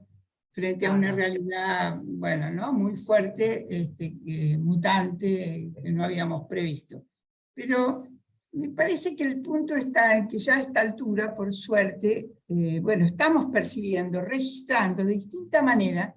frente a una realidad, bueno, ¿no? Muy fuerte, mutante, que no habíamos previsto. Pero me parece que el punto está en que ya a esta altura, por suerte, bueno, estamos percibiendo, registrando de distinta manera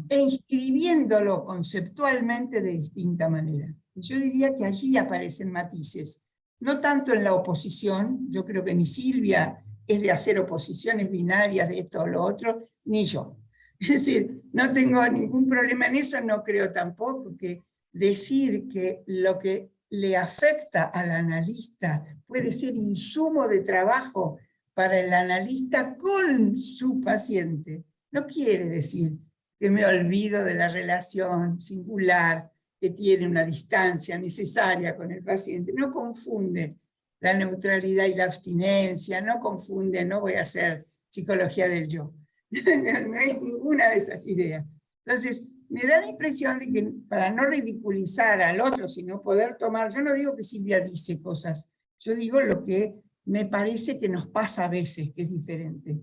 e inscribiéndolo conceptualmente de distinta manera. Yo diría que allí aparecen matices, no tanto en la oposición, yo creo que ni Silvia es de hacer oposiciones binarias de esto o lo otro, ni yo. Es decir, no tengo ningún problema en eso, no creo tampoco que decir que lo que le afecta al analista puede ser insumo de trabajo para el analista con su paciente. No quiere decir que me olvido de la relación singular que tiene una distancia necesaria con el paciente. No confunde la neutralidad y la abstinencia, no confunde, no voy a hacer psicología del yo. No es ninguna de esas ideas. Entonces, me da la impresión de que para no ridiculizar al otro, sino poder tomar, yo no digo que Silvia dice cosas, yo digo lo que me parece que nos pasa a veces, que es diferente.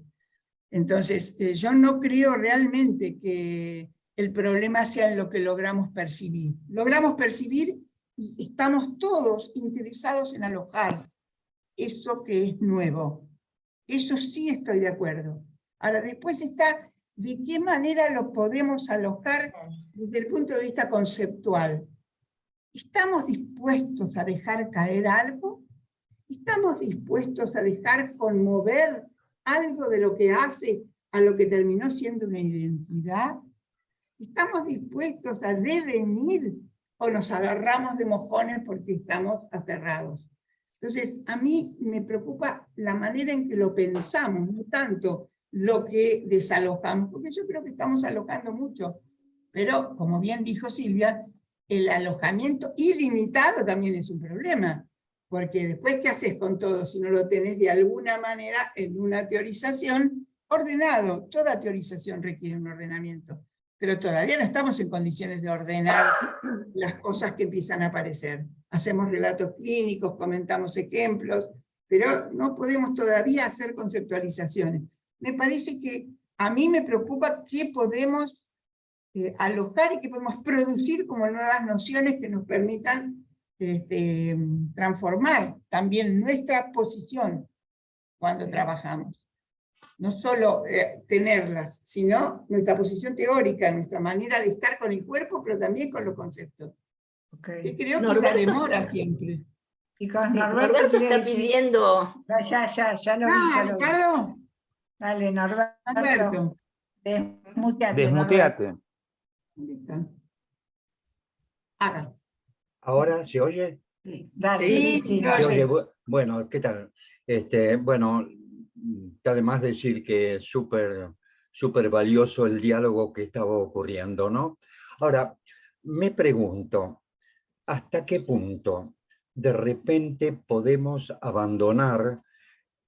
Entonces, yo no creo realmente que el problema sea en lo que logramos percibir. Logramos percibir y estamos todos interesados en alojar eso que es nuevo. Eso sí estoy de acuerdo. Ahora, después está de qué manera lo podemos alojar desde el punto de vista conceptual. ¿Estamos dispuestos a dejar caer algo? ¿Estamos dispuestos a dejar conmover algo de lo que hace a lo que terminó siendo una identidad? ¿Estamos dispuestos a revenir o nos agarramos de mojones porque estamos aterrados? Entonces, a mí me preocupa la manera en que lo pensamos, no tanto lo que desalojamos, porque yo creo que estamos alojando mucho, pero como bien dijo Silvia, el alojamiento ilimitado también es un problema, porque después, ¿qué haces con todo si no lo tenés de alguna manera en una teorización ordenado? Toda teorización requiere un ordenamiento, pero todavía no estamos en condiciones de ordenar las cosas que empiezan a aparecer. Hacemos relatos clínicos, comentamos ejemplos, pero no podemos todavía hacer conceptualizaciones. Me parece que a mí me preocupa qué podemos alojar y qué podemos producir como nuevas nociones que nos permitan transformar también nuestra posición cuando trabajamos. No solo tenerlas, sino nuestra posición teórica, nuestra manera de estar con el cuerpo, pero también con los conceptos. Okay. Y creo que la demora siempre. Y con Sí, Norberto Norberto quería está decir... pidiendo... Ya lo vi, ya lo vi. Ricardo. Dale, Norberto. Desmuteate, Desmuteate. ¿Dónde está? Haga. ¿Ahora se oye? Sí, dale, Sí, sí, se Se oye. oye. Bueno, ¿qué tal? Bueno, está de más decir que es súper valioso el diálogo que estaba ocurriendo, ¿no? Ahora, me pregunto, ¿hasta qué punto de repente podemos abandonar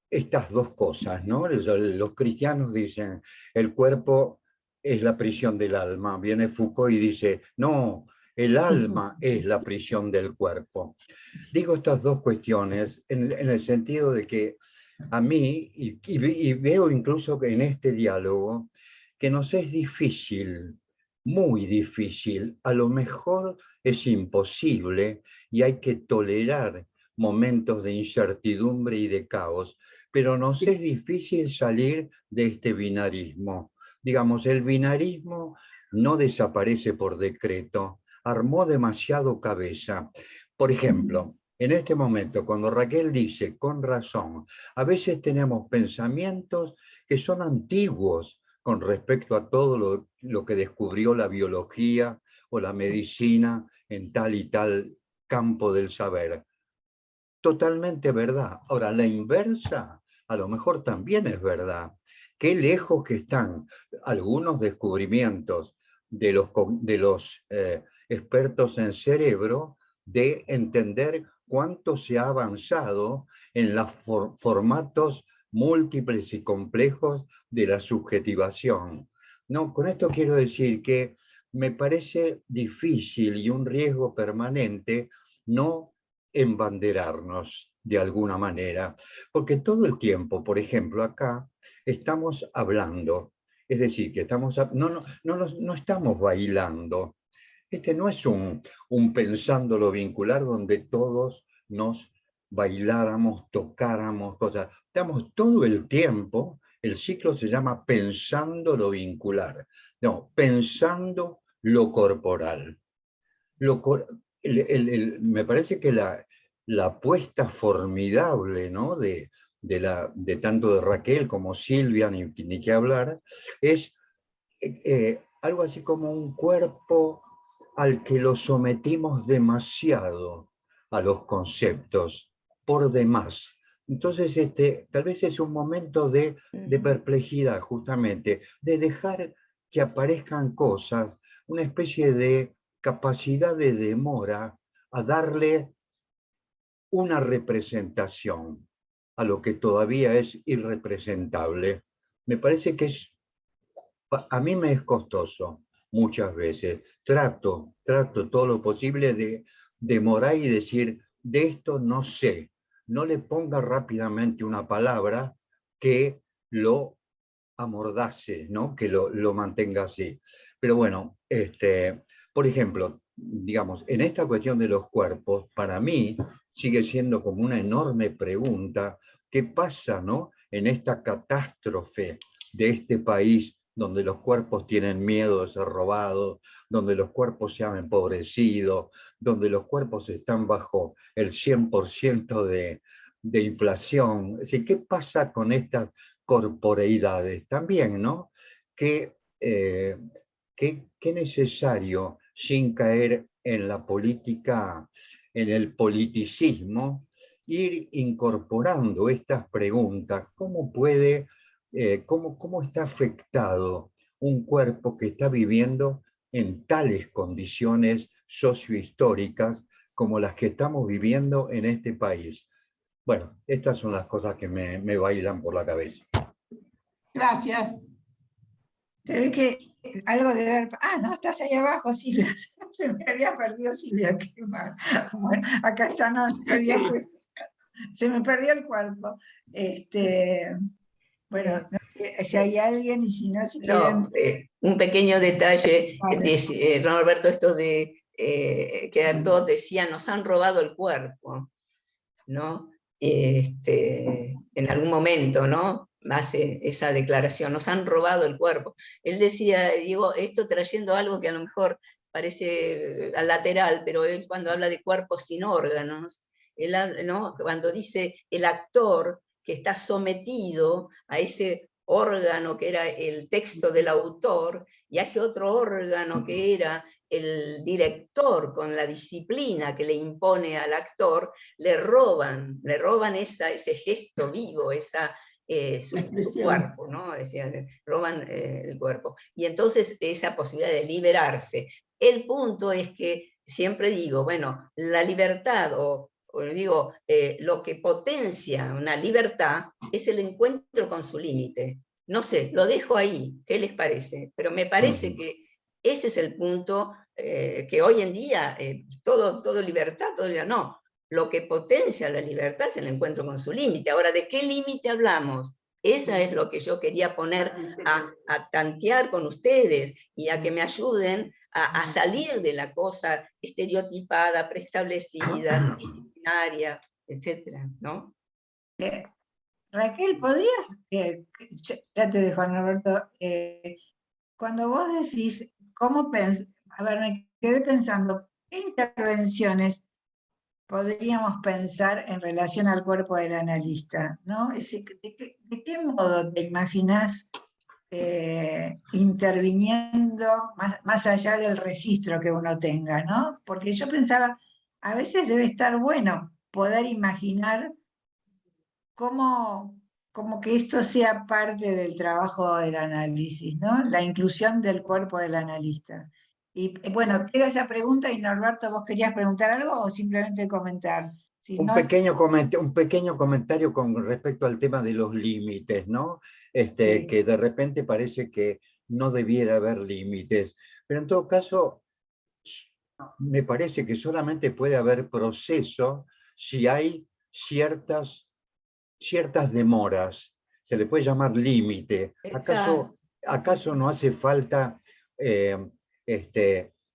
estas dos cosas, ¿no? Los cristianos dicen, el cuerpo es la prisión del alma. Viene Foucault y dice, no, el alma es la prisión del cuerpo. Digo estas dos cuestiones en el sentido de que a mí, y veo incluso que en este diálogo, que nos es difícil, muy difícil, a lo mejor es imposible y hay que tolerar momentos de incertidumbre y de caos, pero nos Sí. es difícil salir de este binarismo. Digamos, el binarismo no desaparece por decreto, armó demasiado cabeza. Por ejemplo, en este momento, cuando Raquel dice, con razón, a veces tenemos pensamientos que son antiguos con respecto a todo lo que descubrió la biología o la medicina en tal y tal campo del saber. Totalmente verdad. Ahora, la inversa a lo mejor también es verdad. Qué lejos que están algunos descubrimientos de los expertos en cerebro de entender cuánto se ha avanzado en los formatos múltiples y complejos de la subjetivación. No, con esto quiero decir que me parece difícil y un riesgo permanente no embanderarnos de alguna manera, porque todo el tiempo, por ejemplo, acá estamos hablando, es decir, que no estamos bailando. Este no es un pensándolo vincular donde todos nos bailáramos, tocáramos cosas. Estamos todo el tiempo, el ciclo se llama pensando lo vincular, no, pensando lo corporal. Me parece que la apuesta formidable, ¿no? de tanto de Raquel como Silvia, ni qué hablar, es algo así como un cuerpo al que lo sometimos demasiado a los conceptos, por demás. Entonces, tal vez es un momento de perplejidad, justamente, de dejar que aparezcan cosas, una especie de capacidad de demora a darle una representación a lo que todavía es irrepresentable. Me parece que a mí me es costoso muchas veces. Trato todo lo posible de demorar y decir, de esto no sé. No le ponga rápidamente una palabra que lo amordace, ¿no? Que lo mantenga así. Pero bueno, por ejemplo, digamos, en esta cuestión de los cuerpos, para mí sigue siendo como una enorme pregunta, ¿qué pasa, ¿no? En esta catástrofe de este país donde los cuerpos tienen miedo de ser robados, donde los cuerpos se han empobrecido, donde los cuerpos están bajo el 100% de inflación. Es decir, ¿qué pasa con estas corporeidades? También, ¿no? Qué necesario, sin caer en la política, en el politicismo, ir incorporando estas preguntas. ¿Cómo puede, cómo está afectado un cuerpo que está viviendo en tales condiciones sociohistóricas como las que estamos viviendo en este país? Bueno, estas son las cosas que me bailan por la cabeza. Gracias. Se ve que algo debe haber... Ah, no, estás ahí abajo, Silvia. Se me había perdido Silvia. Qué mal. Bueno, acá está, no, se me perdió el cuerpo. Bueno, no sé si hay alguien y si no, si No, quieren... un pequeño detalle, Vale. Norberto, esto de que Artaud decía, nos han robado el cuerpo, ¿no? En algún momento, ¿no? Hace esa declaración, nos han robado el cuerpo. Él decía, digo, esto trayendo algo que a lo mejor parece al lateral, pero él cuando habla de cuerpos sin órganos, él, ¿no? Cuando dice el actor que está sometido a ese órgano que era el texto del autor, y a ese otro órgano que era el director con la disciplina que le impone al actor, le roban ese gesto vivo, su cuerpo, ¿no? Decía, roban el cuerpo. Y entonces esa posibilidad de liberarse. El punto es que siempre digo, bueno, la libertad digo, lo que potencia una libertad es el encuentro con su límite. No sé, lo dejo ahí, ¿qué les parece? Pero me parece que ese es el punto que hoy en día, todo libertad, no. Lo que potencia la libertad es el encuentro con su límite. Ahora, ¿de qué límite hablamos? Esa es lo que yo quería poner a tantear con ustedes y a que me ayuden a salir de la cosa estereotipada, preestablecida, disciplinaria, etcétera, ¿no? Raquel, ¿podrías, ya te dejo, Norberto, cuando vos decís, a ver, me quedé pensando, ¿qué intervenciones podríamos pensar en relación al cuerpo del analista? ¿No? ¿De qué modo te imaginás interviniendo más allá del registro que uno tenga, ¿no? Porque yo pensaba, a veces debe estar bueno poder imaginar como que esto sea parte del trabajo del análisis, ¿no? La inclusión del cuerpo del analista. Y bueno, queda esa pregunta, y Norberto, ¿vos querías preguntar algo o simplemente comentar? Si Un no, pequeño comentario con respecto al tema de los límites, ¿no? sí. Que de repente parece que no debiera haber límites, pero en todo caso, me parece que solamente puede haber proceso si hay ciertas demoras. Se le puede llamar límite. Exacto. ¿Acaso no hace falta eh,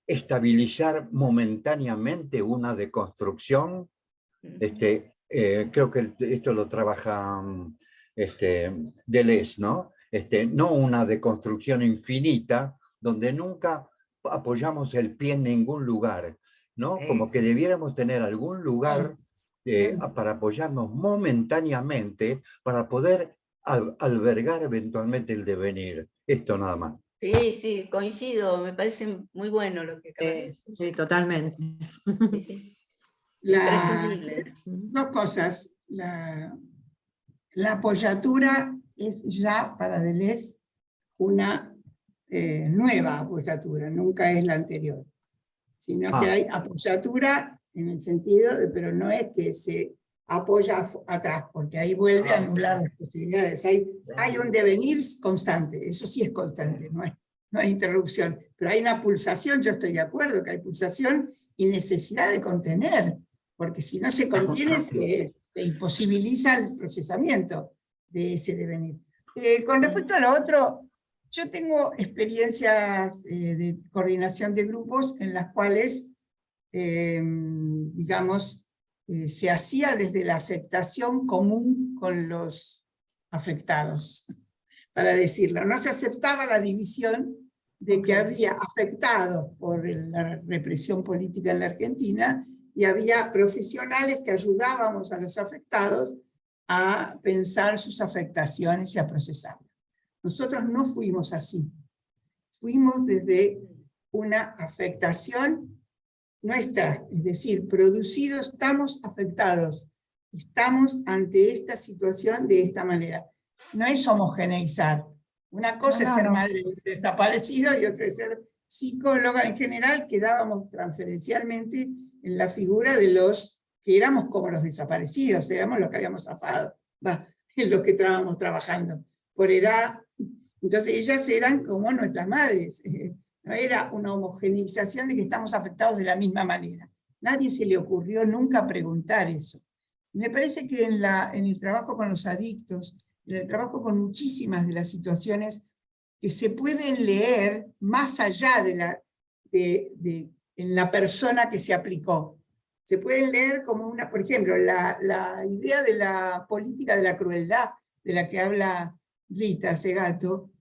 estabilizar momentáneamente una deconstrucción? Creo que esto lo trabaja Deleuze, ¿no? No una deconstrucción infinita, donde nunca apoyamos el pie en ningún lugar, ¿no? Como que debiéramos tener algún lugar para apoyarnos momentáneamente, para poder albergar eventualmente el devenir. Esto nada más. Sí, sí, coincido, me parece muy bueno lo que acabas de decir. Sí, totalmente. Sí, sí. La, Imprescindible. dos cosas. La apoyatura es ya para Deleuze una nueva apoyatura, nunca es la anterior, sino que hay apoyatura en el sentido de, pero no es que se apoya atrás, porque ahí vuelve a anular las posibilidades. Hay un devenir constante, eso sí es constante, no hay interrupción, pero hay una pulsación, yo estoy de acuerdo que hay pulsación y necesidad de contener, porque si no se contiene se imposibiliza el procesamiento de ese devenir. Con respecto a lo otro, yo tengo experiencias de coordinación de grupos en las cuales, digamos, se hacía desde la afectación común con los afectados, para decirlo. No se aceptaba la división de que había afectados por la represión política en la Argentina y había profesionales que ayudábamos a los afectados a pensar sus afectaciones y a procesarlas. Nosotros no fuimos así. Fuimos desde una afectación nuestra, es decir, producidos, estamos afectados, estamos ante esta situación de esta manera. No es homogeneizar. Una cosa es ser madre de desaparecido y otra es ser psicóloga. En general quedábamos transferencialmente en la figura de los que éramos como los desaparecidos, éramos los que habíamos zafado, en los que estábamos trabajando, por edad. Entonces ellas eran como nuestras madres. No era una homogeneización de que estamos afectados de la misma manera. Nadie se le ocurrió nunca preguntar eso. Me parece que en el trabajo con los adictos en el trabajo con muchísimas de las situaciones que se pueden leer más allá en la persona que se aplicó. Se pueden leer como una, por ejemplo, la idea de la política de la crueldad, de la que habla Rita Segato.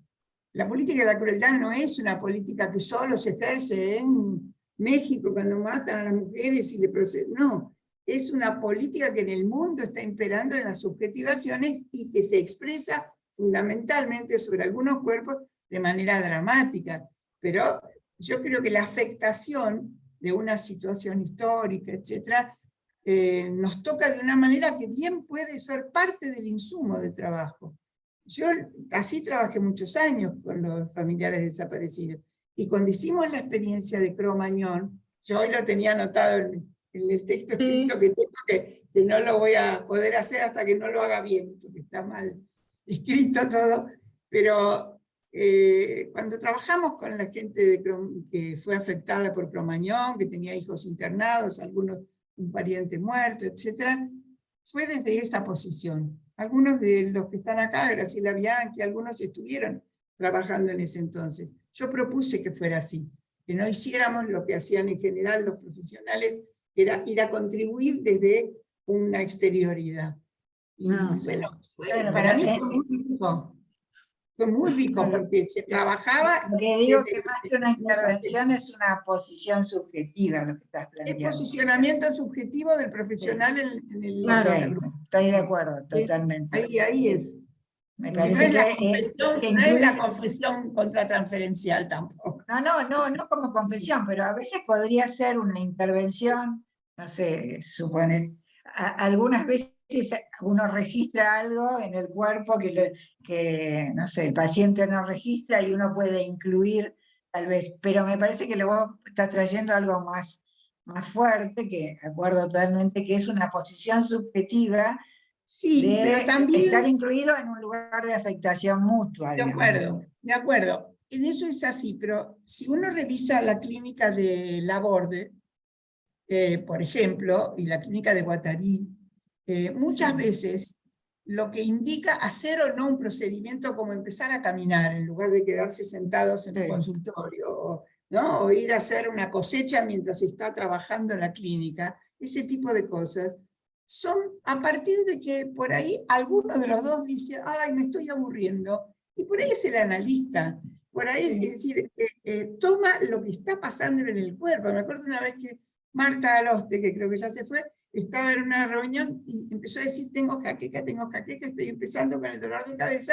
La política de la crueldad no es una política que solo se ejerce en México cuando matan a las mujeres y le proceden. No, es una política que en el mundo está imperando en las subjetivaciones y que se expresa fundamentalmente sobre algunos cuerpos de manera dramática. Pero yo creo que la afectación de una situación histórica, etcétera, nos toca de una manera que bien puede ser parte del insumo de trabajo. Yo así trabajé muchos años con los familiares desaparecidos, y cuando hicimos la experiencia de Cro-Magnon, yo hoy lo tenía anotado en el texto escrito que tengo, que no lo voy a poder hacer hasta que no lo haga bien, porque está mal escrito todo, pero cuando trabajamos con la gente que fue afectada por Cro-Magnon, que tenía hijos internados, algunos un pariente muerto, etc., fue desde esa posición. Algunos de los que están acá, Graciela Bianchi, algunos estuvieron trabajando en ese entonces. Yo propuse que fuera así, que no hiciéramos lo que hacían en general los profesionales, que era ir a contribuir desde una exterioridad. Y bueno, para mí fue muy rico. Fue muy rico porque se trabajaba... Lo que digo que más que una intervención es una posición subjetiva lo que estás planteando. El posicionamiento subjetivo del profesional en el... Claro, estoy de acuerdo, totalmente. Ahí es. Me Si parece no es la confesión contratransferencial tampoco. No como confesión, pero a veces podría ser una intervención, no sé, suponen, algunas veces uno registra algo en el cuerpo que, no sé, el paciente no registra y uno puede incluir, tal vez, pero me parece que luego está trayendo algo más fuerte, que acuerdo totalmente que es una posición subjetiva. Sí, pero también... estar incluido en un lugar de afectación mutua. De acuerdo. En eso es así, pero si uno revisa la clínica de Laborde, por ejemplo, y la clínica de Guattari, muchas veces lo que indica hacer o no un procedimiento como empezar a caminar en lugar de quedarse sentados en el consultorio, ¿no? O ir a hacer una cosecha mientras está trabajando en la clínica, ese tipo de cosas, son a partir de que por ahí alguno de los dos dice, ay, me estoy aburriendo, y por ahí es el analista, por ahí es decir, toma lo que está pasando en el cuerpo. Me acuerdo una vez que Marta Aloste, que creo que ya se fue, estaba en una reunión y empezó a decir, tengo jaqueca, estoy empezando con el dolor de cabeza,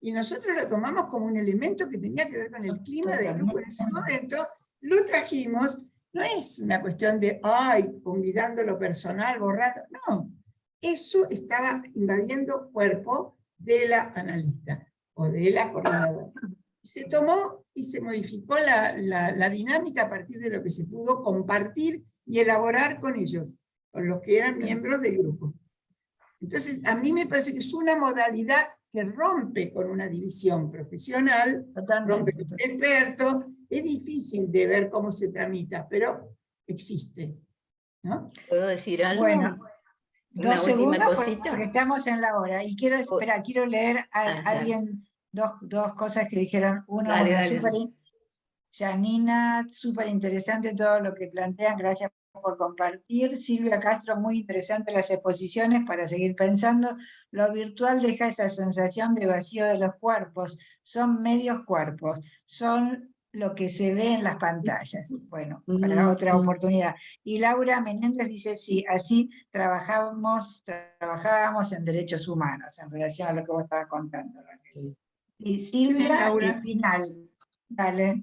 y nosotros lo tomamos como un elemento que tenía que ver con el clima del grupo en ese momento, lo trajimos. No es una cuestión de, ay, convidando lo personal, borrando, no. Eso estaba invadiendo cuerpo de la analista o de la coordinadora. Se tomó y se modificó la dinámica a partir de lo que se pudo compartir y elaborar con ellos, con los que eran miembros del grupo. Entonces, a mí me parece que es una modalidad que rompe con una división profesional, rompe con el experto. Es difícil de ver cómo se tramita, pero existe, ¿no? ¿Puedo decir algo? Bueno, una dos última segundos cosita. porque estamos en la hora. Y quiero leer a alguien dos cosas que dijeron. Dale. Janina, súper interesante todo lo que plantean, gracias por compartir. Silvia Castro, muy interesante las exposiciones para seguir pensando. Lo virtual deja esa sensación de vacío de los cuerpos, son medios cuerpos, son lo que se ve en las pantallas. Bueno, para otra oportunidad. Y Laura Menéndez dice, sí, así trabajábamos en derechos humanos, en relación a lo que vos estabas contando, Raquel. Y Silvia, al final. Dale.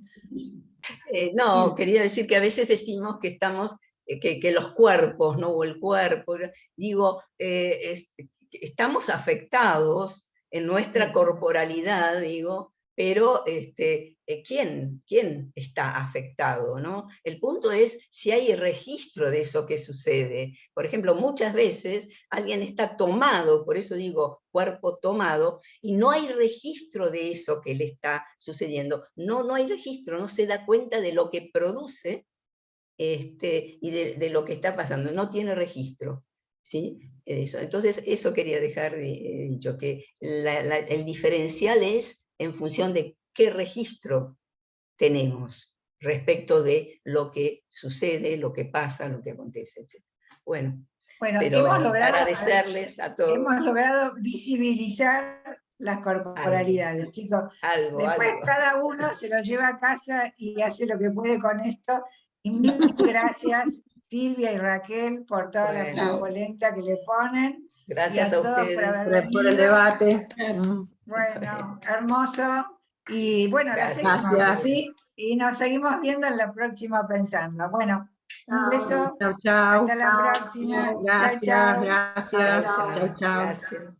No, quería decir que a veces decimos que estamos, que los cuerpos, ¿no? O el cuerpo, digo, estamos afectados en nuestra corporalidad, digo, pero ¿quién está afectado, ¿no? El punto es si hay registro de eso que sucede. Por ejemplo, muchas veces alguien está tomado, por eso digo cuerpo tomado, y no hay registro de eso que le está sucediendo. No hay registro, no se da cuenta de lo que produce y de lo que está pasando, no tiene registro. ¿sí? Eso. Entonces, eso quería dejar dicho, que el diferencial es en función de qué registro tenemos respecto de lo que sucede, lo que pasa, lo que acontece, etc. Bueno, pero agradecerles a todos. Hemos logrado visibilizar las corporalidades, chicos. Después cada uno se lo lleva a casa y hace lo que puede con esto. Y mil gracias, Silvia y Raquel, por toda la polenta que le ponen. Gracias a todos ustedes por el debate. Bueno, hermoso. Y bueno, la seguimos así. Y nos seguimos viendo en la próxima Pensando. Bueno, un beso. Chau, chau. Hasta la próxima. Gracias, Chau, chau. gracias. Chau, chau. Gracias.